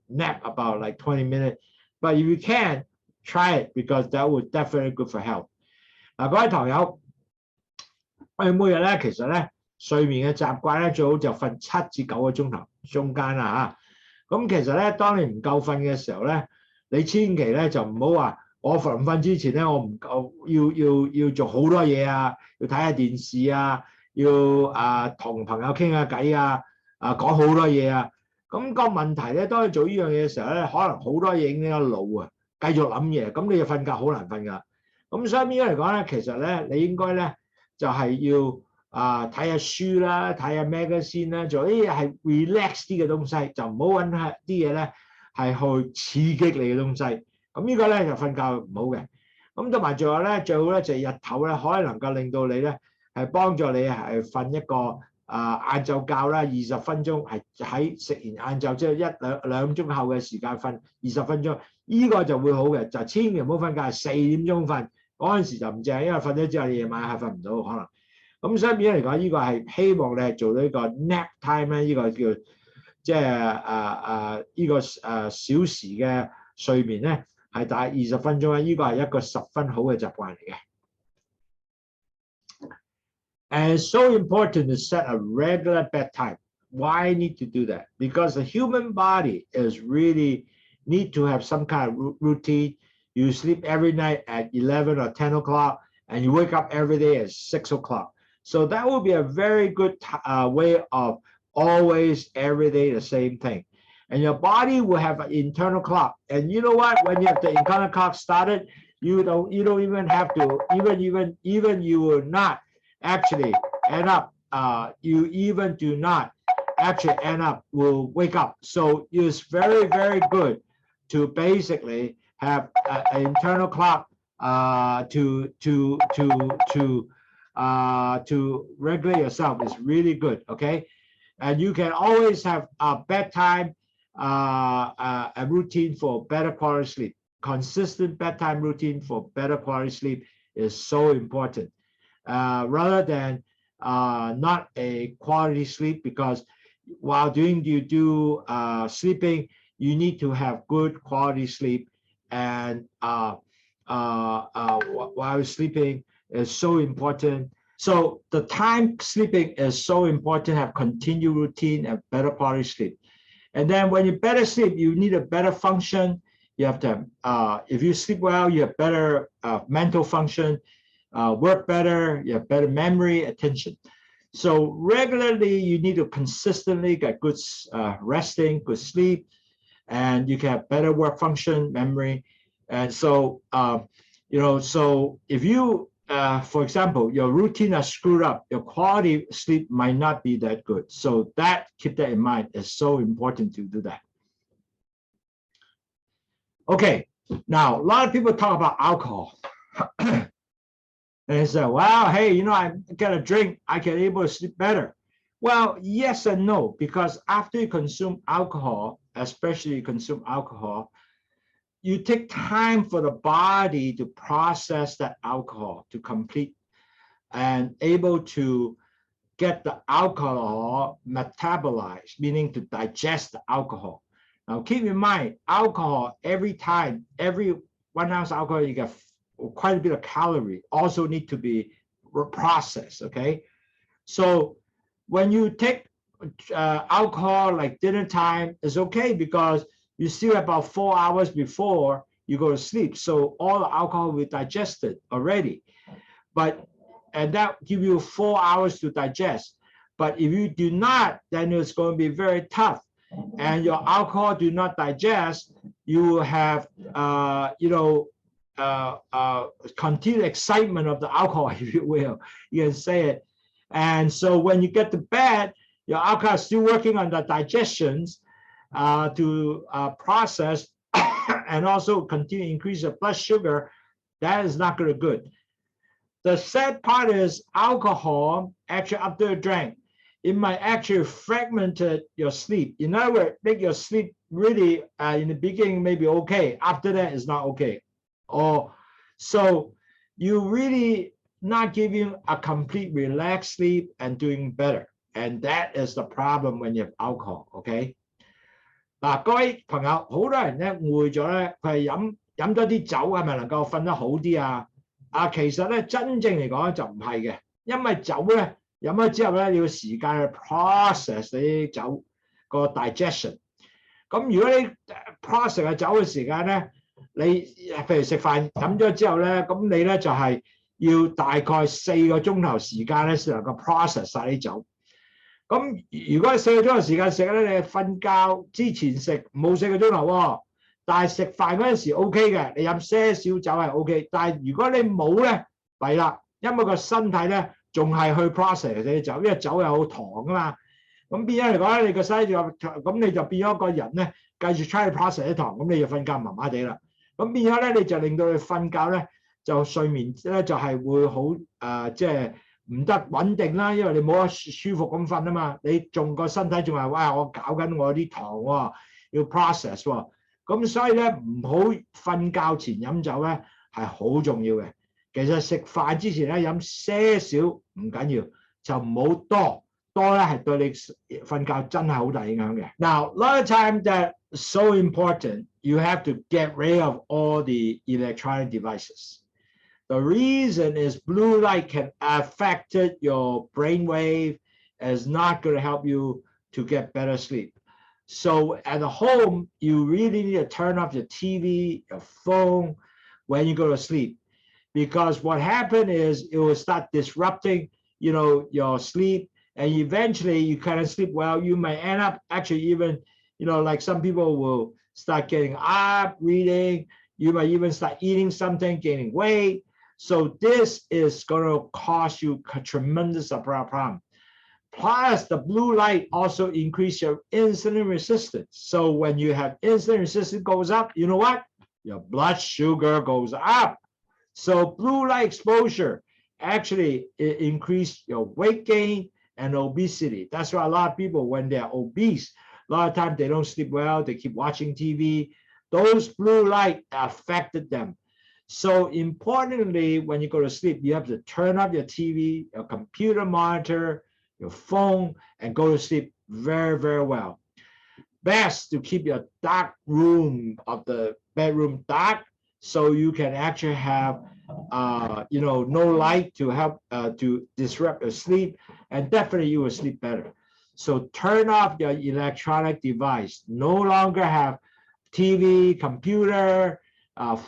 nap about like 20 minutes. But if you can, try it, because that would definitely good for health. 嗱，各位堂友，我哋每日咧其實咧睡眠嘅習慣咧最好就瞓7至9個鐘頭中間啦嚇。咁其實咧，當你唔夠瞓嘅時候咧，你千祈咧就唔好話。我瞓之前咧，我唔夠要做好多嘢啊，要睇下電視啊，要同朋友傾下偈啊，講好多嘢啊。咁個問題咧，當你做呢樣嘢嘅時候咧，可能好多嘢影響腦啊，繼續諗嘢，咁你就瞓覺好難瞓㗎。咁所以應該嚟講咧，其實咧你應該咧就係要睇下書啦，睇下 magazine 啦，做啲係 relax 啲嘅東西，就唔好揾啲嘢咧係去刺激你嘅東西。咁呢個咧就瞓覺唔好嘅，咁同埋仲有咧最好咧就係日頭咧可以能夠令到你咧係幫助你係瞓一個晏晝覺啦，20分鐘係喺食完晏晝即係2鐘後嘅時間瞓20分鐘，呢個就會好嘅，就千祈唔好瞓覺4點鐘瞓，嗰陣時就唔正，因為瞓咗之後你夜晚係瞓唔到可能。咁所以變咗嚟講，呢個係希望你係做到呢個 nap time 咧，呢個叫即係呢個小時嘅睡眠咧。係大20分鐘咧，呢個係一個10分好嘅習慣嚟嘅。And it's so important to set a regular bedtime. Why I need to do that? Because the human body is really need to have some kind of routine. You sleep every night at 11 or 10 o'clock, and you wake up every day at 6 o'clock. So that will be a very good way of always every day the same thing. And your body will have an internal clock. And you know what? When you have the internal clock started, you don't even have to even you will not actually end up. You even do not actually end up will wake up. So it's very, very good to basically have an internal clock to regulate yourself. Is really good. Okay, and you can always have a bedtime a routine for better quality sleep. Consistent bedtime routine for better quality sleep is so important, rather than not a quality sleep, because while sleeping, you need to have good quality sleep, and while sleeping is so important. So the time sleeping is so important, have continued routine and better quality sleep. And then when you better sleep, you need a better function. You have to, if you sleep well, you have better mental function, work better, you have better memory, attention. So regularly, you need to consistently get good resting, good sleep, and you can have better work function, memory. And so, so if you, for example, your routine is screwed up, your quality sleep might not be that good. So keep that in mind. It's so important to do that. Okay, now a lot of people talk about alcohol. And they say, well, hey, I get a drink, I can able to sleep better. Well, yes and no, because after you consume alcohol, especially you consume alcohol, you take time for the body to process that alcohol to complete and able to get the alcohol metabolized, meaning to digest the alcohol. Now, keep in mind, alcohol, every 1 ounce alcohol, you get quite a bit of calorie, also need to be processed, okay? So when you take alcohol like dinner time, it's okay because you still have about 4 hours before you go to sleep. So all the alcohol will be digested already. And that give you 4 hours to digest. But if you do not, then it's going to be very tough. And your alcohol do not digest, you will have, continued excitement of the alcohol, if you will. You can say it. And so when you get to bed, your alcohol is still working on the digestions to process and also continue to increase your blood sugar. That is not going to be good. The sad part is alcohol, actually after a drink, it might actually fragment your sleep. In other words, make your sleep really, in the beginning, maybe okay. After that, it's not okay. So you really not giving a complete relaxed sleep and doing better. And that is the problem when you have alcohol, okay? 嗱，各位朋友，好多人咧誤會咗咧，佢係飲多啲酒係咪能夠瞓得好啲啊？其實咧真正嚟講就唔係嘅，因為酒咧飲咗之後咧，你要時間去 process 你啲酒個 digestion。咁如果你 process 嘅酒嘅時間咧，你譬如食飯飲咗之後咧，咁你咧就係要大概4個鐘頭時間咧先能夠 process 晒啲酒。咁如果4個鐘頭時間食咧，你瞓覺之前食冇4個鐘頭喎，但係食飯嗰陣時 OK 嘅，你飲些少酒係 OK。但係如果你冇咧，弊啦，因為個身體咧仲係去 process 啲酒，因為酒有糖啊嘛。咁變咗嚟講咧，你個身體咁你就變咗個人咧繼續 try to process 啲糖，咁你就瞓覺麻麻地啦。咁變咗咧，你就令到你瞓覺咧就睡眠咧就係會好即係。唔得穩定啦，因為你冇得舒服咁瞓啊嘛，你仲個身體仲係哇，我搞緊我啲糖喎，要 process 喎，咁所以咧唔好瞓覺前飲酒咧係好重要嘅。其實食飯之前咧飲些少唔緊要，就唔好多咧係對你瞓覺真係好大影響嘅。Now, a lot of time that so important, you have to get rid of all the electronic devices. The reason is blue light can affect your brainwave, and is not going to help you to get better sleep. So at home, you really need to turn off your TV, your phone when you go to sleep, because what happened is it will start disrupting, your sleep, and eventually you kind of sleep well. You may end up actually even, like some people will start getting up, reading. You might even start eating something, gaining weight. So this is going to cause you a tremendous problem. Plus, the blue light also increase your insulin resistance. So when you have insulin resistance goes up, you know what? Your blood sugar goes up. So blue light exposure actually increase your weight gain and obesity. That's why a lot of people, when they're obese, a lot of times they don't sleep well, they keep watching TV. Those blue light affected them. So importantly, when you go to sleep, you have to turn off your TV, your computer monitor, your phone, and go to sleep very, very well. Best to keep your dark room of the bedroom dark, so you can actually have no light to help to disrupt your sleep, and definitely you will sleep better. So turn off your electronic device. No longer have TV, computer,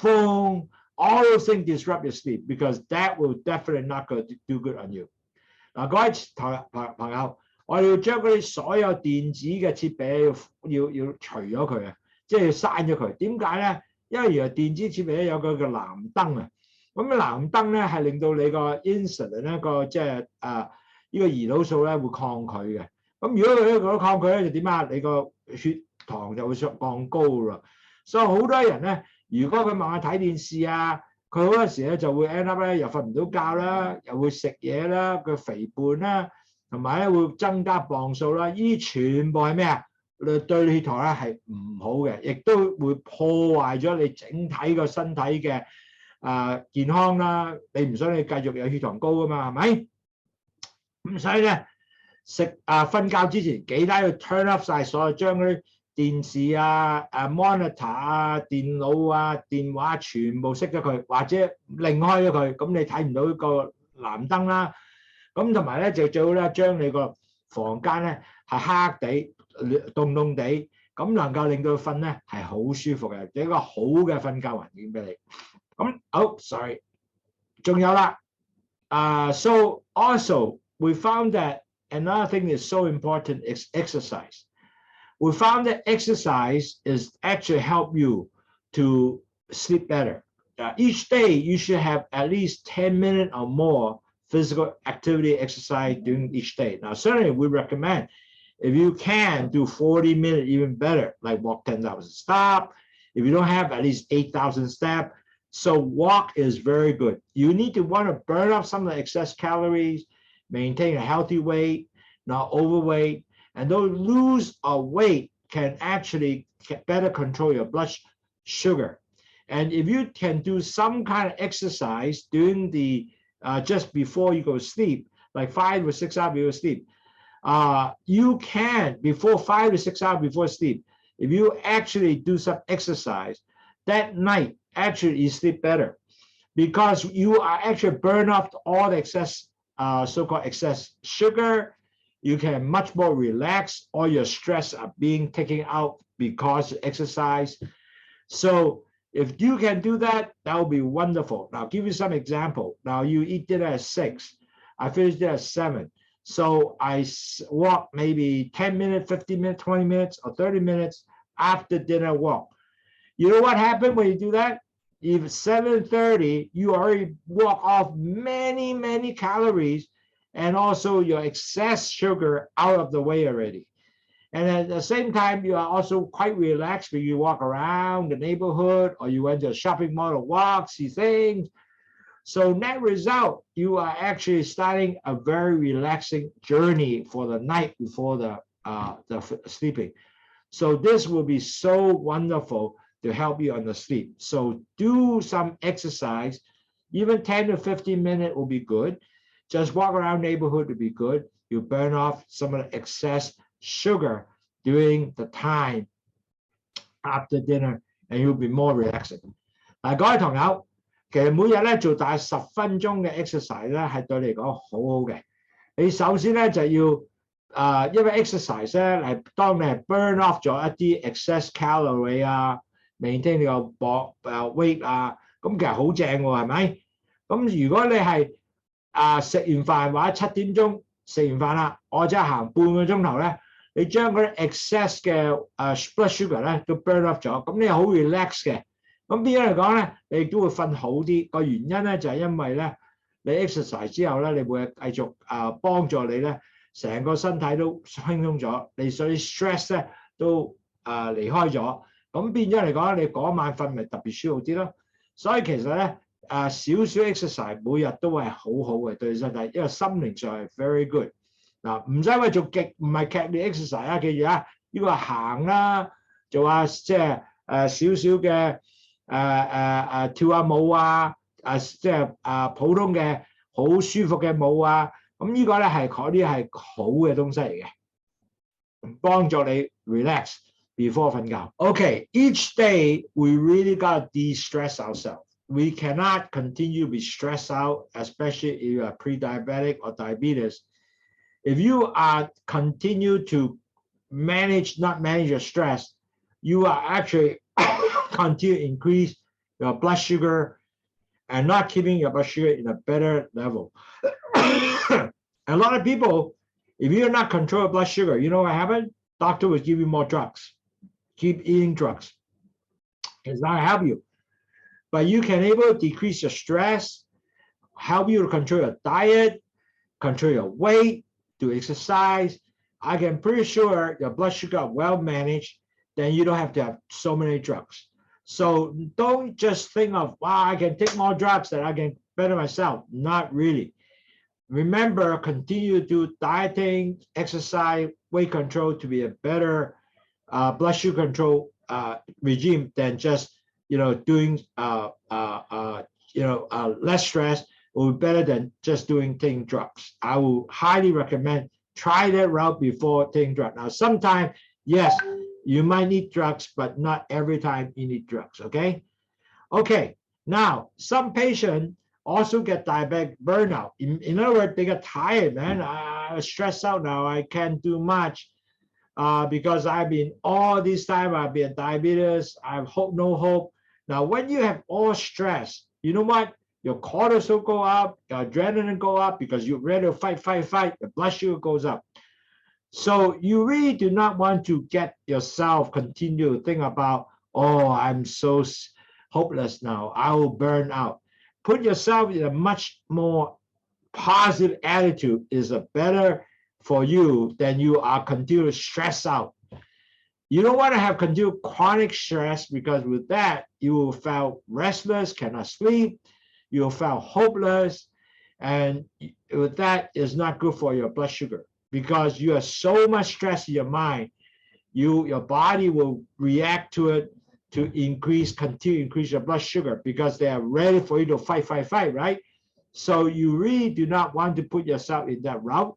phone, all those things disrupt your sleep, because that will definitely not go to do good on you. 嗱，各位朋友，我哋要將嗰啲所有電子嘅設備要除咗佢啊，即係要刪咗佢。點解咧？因為原來電子設備咧有個叫藍燈啊。咁藍燈咧係令到你個 insulin 咧個即係呢個胰島素咧會抗拒嘅。咁如果佢都抗拒咧，就點啊？你個血糖就會降高啦。所以好多人咧，如果佢猛睇電視啊，佢好多時咧就會 end up 咧又瞓唔到覺啦，又會食嘢啦，佢肥胖啦，同埋咧會增加磅數啦。呢啲全部係咩啊？對血糖咧係唔好嘅，亦都會破壞咗你整體個身體嘅健康啦。你唔想你繼續有血糖高啊嘛，係咪？咁所以咧瞓覺之前記得要 turn off 晒所有，將嗰啲電視monitor 電腦電話全部熄咗佢，或者擰開咗佢，咁你睇唔到個藍燈啦。咁同埋咧就最好咧將你個房間咧係黑地、凍凍地，咁能夠令到瞓咧係好舒服嘅，一個好嘅瞓覺環境俾你。咁好 ，sorry， 仲有啦，so also we found that another thing is so important is exercise. We found that exercise is actually help you to sleep better. Each day you should have at least 10 minutes or more physical activity exercise during each day. Now, certainly we recommend if you can do 40 minutes, even better, like walk 10,000 steps. If you don't have at least 8,000 steps, so walk is very good. You need to want to burn off some of the excess calories, maintain a healthy weight, not overweight. And those lose weight can actually better control your blood sugar. And if you can do some kind of exercise during the just before you go to sleep, like 5 or 6 hours before sleep, you can, before 5 to 6 hours before sleep, if you actually do some exercise, that night actually you sleep better, because you are actually burn off all the excess, so-called excess sugar. You can much more relax. All your stress are being taken out because of exercise. So if you can do that, that will be wonderful. Now, I'll give you some example. Now, you eat dinner at 6. I finished dinner at 7. So I walk maybe 10 minutes, 15 minutes, 20 minutes, or 30 minutes after dinner walk. You know what happened when you do that? If 7:30, you already walk off many, many calories, and also your excess sugar out of the way already. And at the same time, you are also quite relaxed when you walk around the neighborhood, or you went to a shopping mall to walk, see things. So net result, you are actually starting a very relaxing journey for the night before the sleeping. So this will be so wonderful to help you on the sleep. So do some exercise, even 10 to 15 minutes will be good. Just walk around neighborhood to be good. You burn off some of the excess sugar during the time after dinner, and you'll be more relaxing. 各位朋友，其實每日咧做大10分鐘嘅 exercise 咧係對你嚟講好好嘅。你首先咧就要因為 exercise 咧係當你係 burn off 咗一啲 excess calorie 啊 ，maintain 你個weight 啊，咁其實好正喎，係咪？咁如果你係食完飯或者7點鐘食完飯啦，我即係行半個鐘頭咧，你將嗰啲 excess 嘅blood sugar 咧都 burn off 咗，咁你好 relax 嘅。咁變咗嚟講咧，你亦都會瞓好啲。個原因咧就係因為咧，你 exercise 之後咧，你會繼續幫助你咧，成個身體都輕鬆咗，你所以 stress 咧都離開咗。咁變咗嚟講，你嗰晚瞓咪特別舒服啲咯。所以其實咧少少 exercise 每日都係好好嘅對身體，因為心靈上係 very good。嗱，唔使話做唔係劇烈 exercise 啊，記住啊，呢個係行啦，做下即係少少嘅跳下舞啊，即係普通嘅好舒服嘅舞啊，咁呢個咧係嗰啲係好嘅東西嚟嘅，幫助你 relax before 瞓覺。Okay, each day we really gotta de-stress ourselves. We cannot continue to be stressed out, especially if you are pre-diabetic or diabetes. If you are continue to not manage your stress, you are actually continue to increase your blood sugar and not keeping your blood sugar in a better level. A lot of people, if you're not controlling blood sugar, you know what happens? Doctor will give you more drugs. Keep eating drugs. It's not help you. But you can able to decrease your stress, help you to control your diet, control your weight, do exercise. I can pretty sure your blood sugar well managed, then you don't have to have so many drugs. So don't just think of, wow, I can take more drugs that I can better myself. Not really. Remember, continue to do dieting, exercise, weight control to be a better blood sugar control regime than just doing less stress will be better than just taking drugs. I will highly recommend try that route before taking drugs. Now, sometimes, yes, you might need drugs, but not every time you need drugs, okay? Okay, now, some patients also get diabetic burnout. In other words, they get tired, man. I'm stressed out now. I can't do much because I've been all this time, I've been diabetes. I have hope, no hope. Now, when you have all stress, you know what? Your cortisol go up, your adrenaline go up because you're ready to fight. The blood sugar goes up. So you really do not want to get yourself continue to think about, oh, I'm so hopeless now. I will burn out. Put yourself in a much more positive attitude is better for you than you are continually stressed out. You don't want to have continued chronic stress because with that, you will feel restless, cannot sleep, you will feel hopeless, and with that is not good for your blood sugar because you have so much stress in your mind, your body will react to it to continue to increase your blood sugar because they are ready for you to fight, right? So you really do not want to put yourself in that route.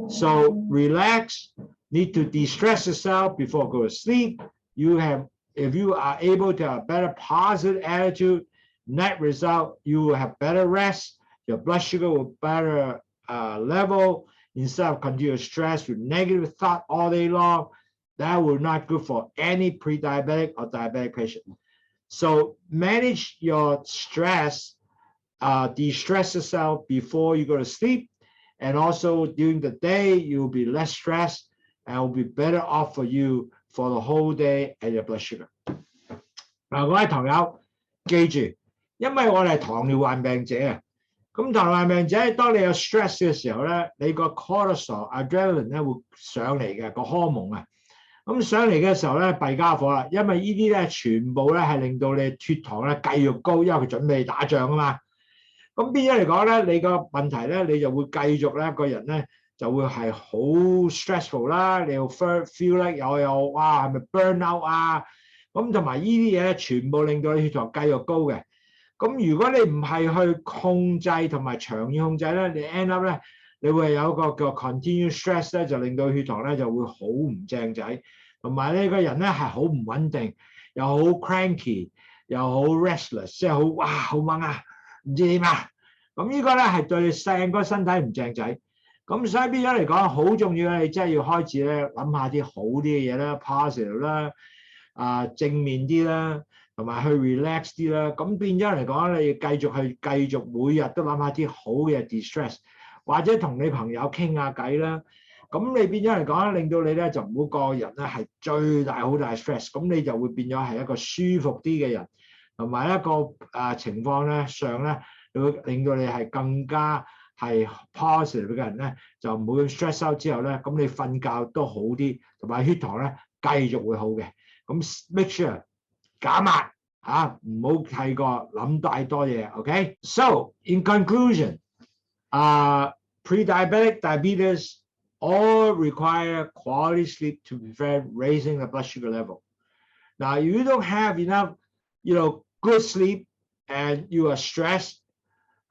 So relax, need to de-stress yourself before go to sleep. If you are able to have a better positive attitude, net result, you will have better rest, your blood sugar will better level instead of continuous stress with negative thought all day long. That will not good for any pre-diabetic or diabetic patient. So manage your stress, de-stress yourself before you go to sleep, and also during the day, you'll be less stressed and will be better off for you for the whole day and your blood sugar. 嗱，各位糖友記住，因為我哋係糖尿患病者啊，咁糖尿患病者當你有 stress 嘅時候咧，你個 cortisol、adrenaline 咧會上嚟嘅個 hormone 啊。咁上嚟嘅時候咧，弊家伙啦，因為呢啲咧全部咧係令到你血糖咧繼續高，因為佢準備打仗啊嘛。咁變咗嚟講咧，你個問題咧，你就會繼續咧個人咧就會係好 stressful 啦，你要 feel like 有哇係咪 burn out 啊？咁同埋呢啲嘢咧，全部令到你血糖繼續高嘅。咁如果你唔係去控制同埋長遠控制咧，你 end up 咧，你會有一個叫 continuous stress 咧，就令到血糖咧就會好唔正仔，同埋你個人咧係好唔穩定，又好 cranky，又好 restless， 即係好哇好猛啊，唔知點啊。咁呢個咧係對你成個身體唔正仔。咁所以變咗嚟講，好重要咧，你真係要開始咧諗下啲好啲嘅嘢啦 ，positive 啦，正面啲啦，同埋去 relax 啲啦。咁變咗嚟講，你要繼續每日都諗下啲好嘅 Destress， 或者同你朋友傾下偈啦。咁你變咗嚟講，令到你咧就唔好個人咧係最大好大 stress， 咁你就會變咗係一個舒服啲嘅人，同埋一個情況咧上咧，會令到你係更加係 positive 嘅人咧，就唔會 stress out 之後咧，咁你瞓覺都好啲，同埋血糖咧繼續會好嘅。咁 make sure 減壓嚇，唔好太過諗太多嘢。OK， so in conclusion， pre-diabetic diabetes all require quality sleep to prevent raising the blood sugar level. Now, if you don't have enough, good sleep and you are stressed,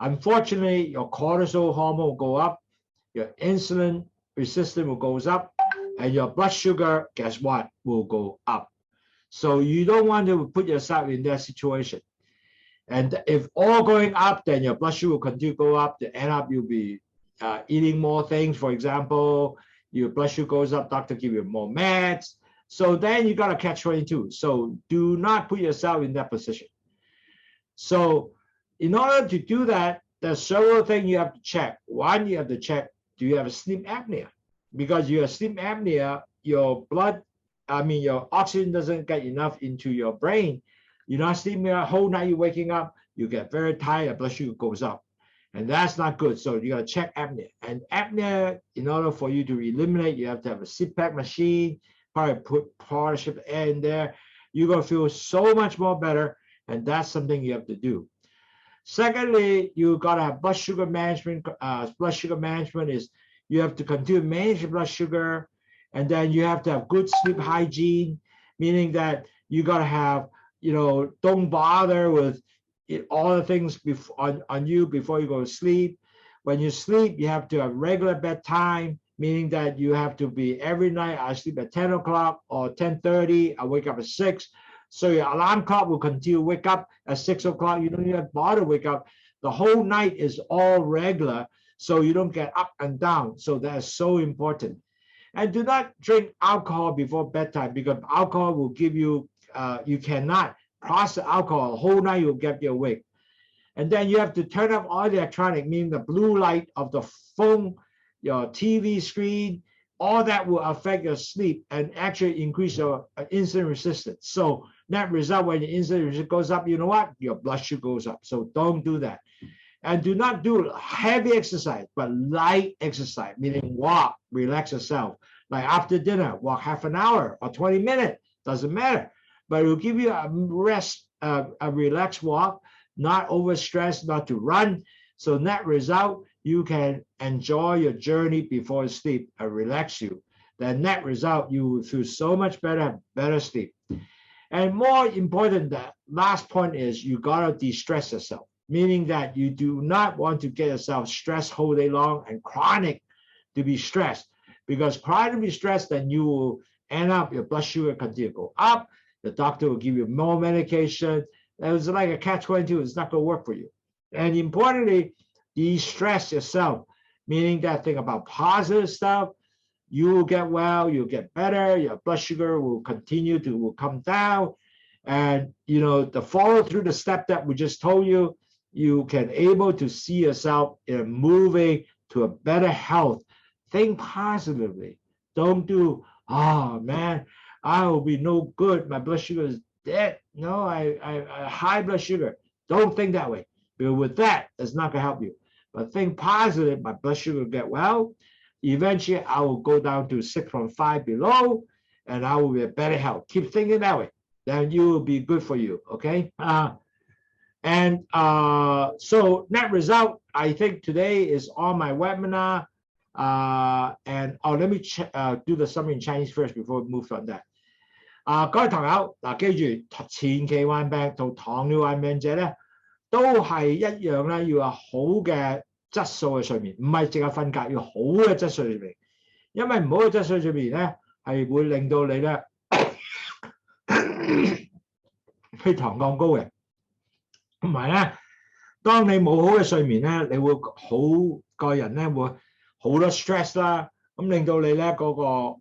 unfortunately, your cortisol hormone will go up, your insulin resistance will go up, and your blood sugar, guess what, will go up. So you don't want to put yourself in that situation. And if all going up, then your blood sugar will continue to go up. To end up, you'll be eating more things. For example, your blood sugar goes up, doctor give you more meds. So then you got to catch 22. So do not put yourself in that position. So in order to do that, there's several things you have to check. One, you have to check, do you have a sleep apnea? Because you have sleep apnea, your oxygen doesn't get enough into your brain. You're not sleeping the whole night, you're waking up, you get very tired, your blood sugar goes up. And that's not good. So you got to check apnea. And apnea, in order for you to eliminate, you have to have a CPAP machine, probably put partial air in there. You're going to feel so much more better. And that's something you have to do. Secondly, you got to have blood sugar management. Blood sugar management is you have to continue to manage your blood sugar. And then you have to have good sleep hygiene, meaning that you got to have, don't bother with all the things on you before you go to sleep. When you sleep, you have to have regular bedtime, meaning that you have to be every night. I sleep at 10 o'clock or 10:30. I wake up at 6. So your alarm clock will continue to wake up at 6 o'clock. You don't even have to bother to wake up. The whole night is all regular, so you don't get up and down. So that is so important. And do not drink alcohol before bedtime, because alcohol will give you, you cannot process alcohol. The whole night you'll get you awake. And then you have to turn off all the electronic, meaning the blue light of the phone, your TV screen, all that will affect your sleep and actually increase your insulin resistance. So that result, when your insulin resistance goes up, you know what? Your blood sugar goes up. So don't do that. And do not do heavy exercise, but light exercise, meaning walk, relax yourself. Like after dinner, walk half an hour or 20 minutes, doesn't matter. But it will give you a rest, a relaxed walk, not overstressed, not to run. So net result, you can enjoy your journey before sleep and relax you. The net result, you will feel so much better, better sleep. And more important, the last point is you gotta de-stress yourself, meaning that you do not want to get yourself stressed whole day long and chronic to be stressed. Because chronic to be stressed, then you will end up, your blood sugar continue to go up. The doctor will give you more medication. It's like a catch-22. It's not going to work for you. And importantly, de-stress yourself, meaning that think about positive stuff. You will get well, you'll get better. Your blood sugar will continue to come down. And, the follow through the step that we just told you, you can able to see yourself moving to a better health. Think positively. Don't do, oh, man, I will be no good. My blood sugar is dead. No, I high blood sugar. Don't think that way. Because with that, it's not going to help you. But think positive. My blood sugar will get well. Eventually, I will go down to 6.5 below, and I will be a better health. Keep thinking that way. Then you will be good for you. Okay. So net result, I think today is on my webinar. Let me do the summary in Chinese first before we move on that. 各位朋友嗱，記住前期患病同糖尿患病者咧，都係一樣咧，要有好嘅質素嘅睡眠，唔係淨係瞓覺，要好嘅質素睡眠。因為唔好嘅質素睡眠咧，係會令到你咧血糖降高嘅。同埋咧，當你冇好嘅睡眠咧，你會個人咧會好多 stress 啦，咁令到你咧嗰個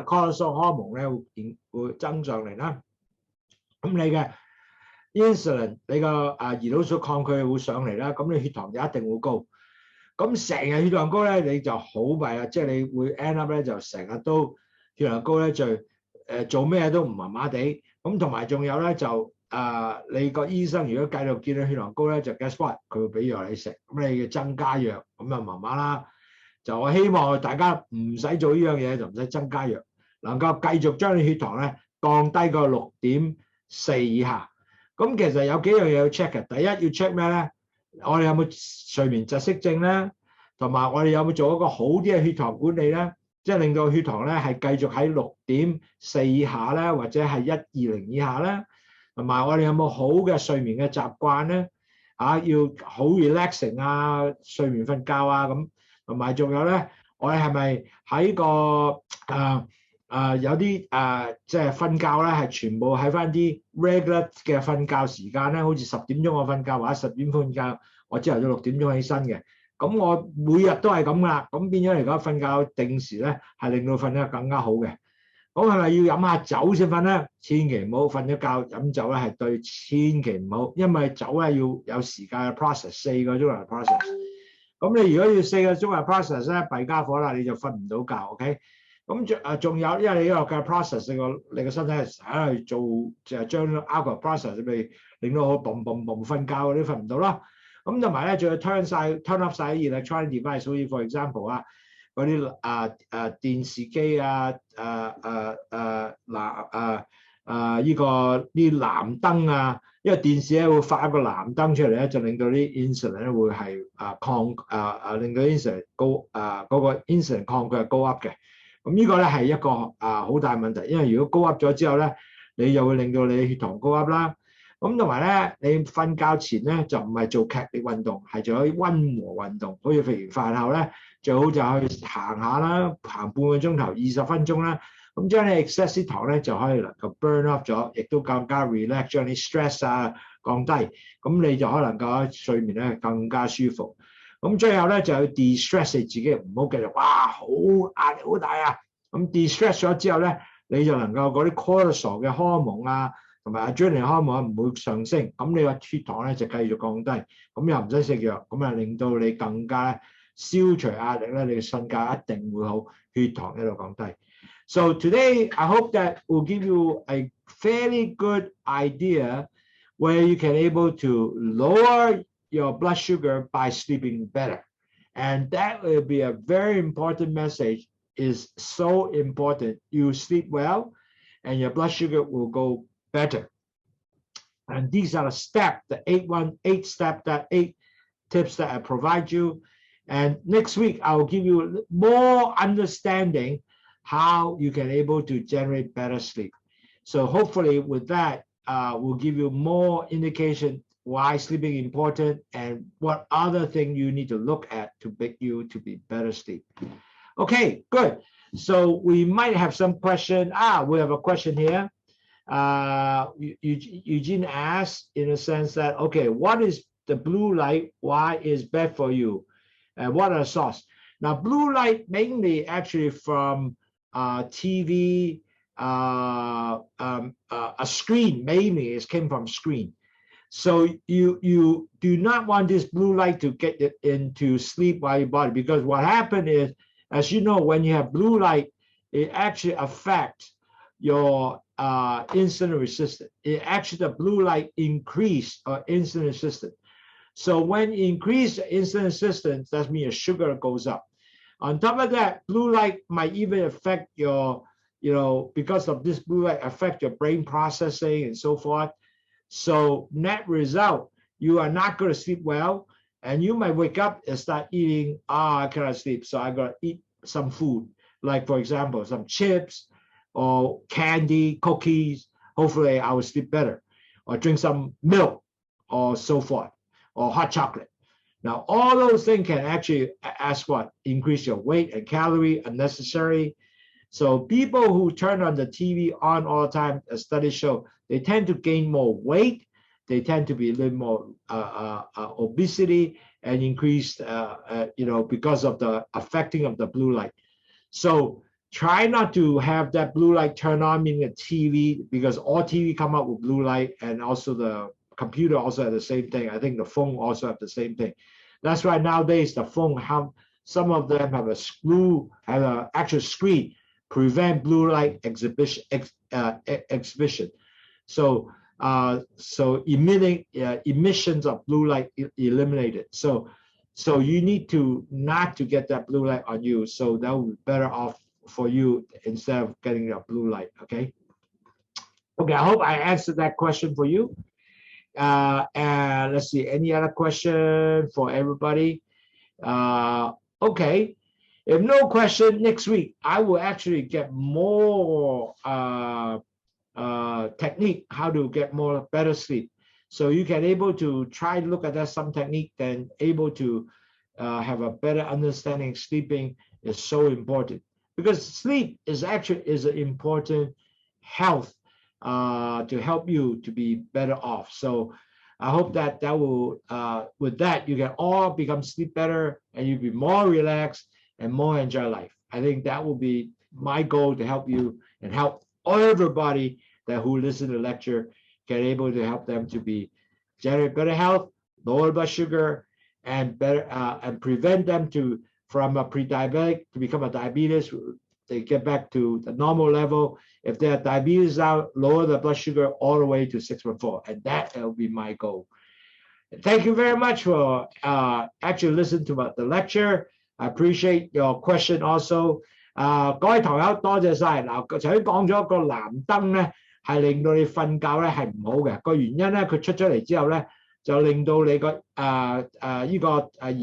cortisol hormone 咧會增上嚟啦。咁你嘅 insulin 你個胰島素抗拒會上嚟啦，咁你血糖就一定會高。咁成日血糖高咧，你就好弊啦，即係你會 end up 咧就成日都血糖高咧，就做咩都唔麻麻地。咁同埋仲有咧就你個醫生如果繼續見到血糖高咧，就 guess what 佢會俾藥你食，咁你要增加藥，咁就麻麻啦。就我希望大家唔使做呢樣嘢，就唔使增加藥，能夠繼續將你血糖咧降低個6.4以下。咁其實有幾樣嘢要 check 嘅，第一要 check 咩咧？我哋有冇睡眠窒息症咧？同埋我哋有冇做一個好啲嘅血糖管理咧？即係令到血糖咧係繼續喺6.4以下咧，或者係120以下咧。同埋我哋有冇好嘅睡眠嘅習慣咧？要好 relaxing 睡眠瞓覺咁。同埋仲有咧，我哋係咪喺個有啲即係瞓覺咧係全部喺翻啲 regular 嘅瞓覺時間咧，好似10點鐘我瞓覺或者10點瞓覺，我朝頭早6點鐘起身嘅。咁我每日都係咁噶啦，咁變咗嚟講瞓覺定時咧係令到瞓得更加好嘅。咁係咪要飲下酒先瞓咧？千祈唔好瞓咗覺飲酒咧係對，千祈唔好，因為酒咧要有時間嘅 process， 4個鐘頭 process。咁你如果要4個鐘頭 process 咧，弊家伙啦，你就瞓唔到覺 ，OK？ 咁仲有，因為你呢個嘅 process，你個身體係喺度做，就係將 alcohol process 咪令到我嘣瞓覺嗰啲瞓唔到啦。咁同埋咧，仲要 turn off 晒啲 electronic device，所以 for example 嗰啲電視機呢個啲藍燈因為電視咧會發一個藍燈出嚟咧，就令到啲 insulin 咧會係令到 insulin 高嗰個 insulin 抗拒係高 up 嘅。咁呢個咧係一個好大問題，因為如果高 up 咗之後咧，你就會令到你血糖高 up 啦。咁同埋咧，你瞓覺前咧就唔係做劇烈運動，係做啲溫和運動，好似譬如飯後咧，最好就去行下啦，行半個鐘頭20分鐘啦。咁將你 excess 糖咧就可以能夠 burn off 咗，亦都更加 relax， 將啲 stress 降低，咁你就可能夠睡眠咧更加舒服。咁最後咧就要 Destress 你自己，唔好繼續好壓力好大咁 Destress 咗之後咧，你就能夠嗰啲 cortisol 嘅 hormone同埋 adrenaline hormone 唔會上升，咁你個血糖咧就繼續降低，咁又唔使食藥，咁令到你更加消除壓力咧，你嘅瞓覺一定會好，血糖喺度降低。So today, I hope that will give you a fairly good idea where you can able to lower your blood sugar by sleeping better. And that will be a very important message. Is so important. You sleep well and your blood sugar will go better. And these are the steps, the 8 tips that I provide you. And next week, I will give you more understanding how you can able to generate better sleep. So hopefully with that, we'll give you more indication why sleeping is important and what other thing you need to look at to make you to be better sleep. Okay, good. So we might have some question. We have a question here. Eugene asked in a sense that, okay, what is the blue light? Why is bad for you? And what are the sources? Now, blue light mainly actually from TV, a screen mainly came from screen. So you do not want this blue light to get into sleep while your body, because what happened is, as you know, when you have blue light, it actually affects your insulin resistance. It actually, the blue light increase insulin resistance. So when you increase the insulin resistance, that means your sugar goes up. On top of that, blue light might even affect your, because of this blue light, affect your brain processing and so forth. So net result, you are not going to sleep well, and you might wake up and start eating, I cannot sleep, so I got to eat some food, like for example, some chips or candy, cookies. Hopefully I will sleep better, or drink some milk or so forth, or hot chocolate. Now, all those things can actually, increase your weight and calorie unnecessary. So people who turn on the TV on all the time, as studies show, they tend to gain more weight. They tend to be a little more obesity and increased, because of the affecting of the blue light. So try not to have that blue light turn on, meaning a TV, because all TV come up with blue light, and also the computer also have the same thing. I think the phone also have the same thing. That's why nowadays the phone some of them have an actual screen prevent blue light exhibition. So emissions of blue light eliminated. So you need to not to get that blue light on you. So that would be better off for you instead of getting a blue light. Okay. Okay. I hope I answered that question for you. And let's see, any other question for everybody? Okay. If no question, next week I will actually get more technique how to get better sleep. So you can able to try to look at that some technique, then able to have a better understanding. Sleeping is so important, because sleep is an important health to help you to be better off. So I hope that will with that you can all become sleep better, and you'll be more relaxed and more enjoy life. I think that will be my goal, to help you and help everybody who listen to the lecture, can able to help them to generate better health, lower blood sugar, and better and prevent them from a pre-diabetic to become a diabetes. They get back to the normal level. If they have diabetes now, lower the blood sugar all the way to 614, and that will be my goal. Thank you very much for actually listening to the lecture. I appreciate your question also. 各位堂友多謝晒。嗱，頭先講咗個藍燈咧，係令到你瞓覺咧係唔好嘅。個原因咧，佢出咗嚟之後咧，就令到你個胰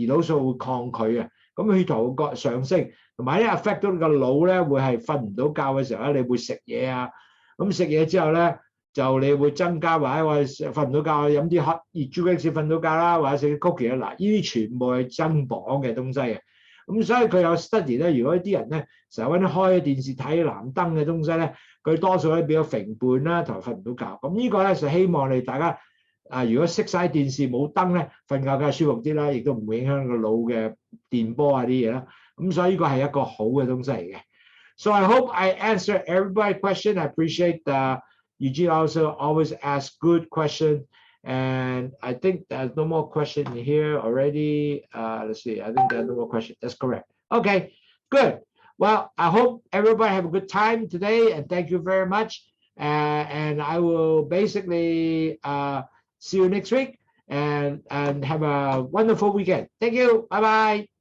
島素會抗拒啊，咁血糖會上升，同埋咧 affect 到你個腦咧，會係瞓唔到覺嘅時候咧，你會食嘢啊，咁食嘢之後咧，就你會增加或者瞓唔到覺，飲啲熱朱古力先瞓到覺啦，或者食啲曲奇啦，嗱，呢啲全部係增磅嘅東西啊。咁所以佢有 study 咧，如果啲人咧成日揾開電視睇藍燈嘅東西咧，佢多數咧變咗肥胖啦，同埋瞓唔到覺。咁呢個咧就希望你大家如果熄晒電視冇燈咧，瞓覺梗係舒服啲啦，亦都唔會影響個腦嘅電波啊啲嘢啦。咁所以呢個係一個好嘅東西嚟嘅。So I hope I answer everybody's question. I appreciate Eugene also always ask good questions. And I think there's no more question here already. Let's see. I think there's no more question. That's correct. Okay, good. Well, I hope everybody have a good time today, and thank you very much. And I will basically see you next week, and have a wonderful weekend. Thank you. Bye-bye.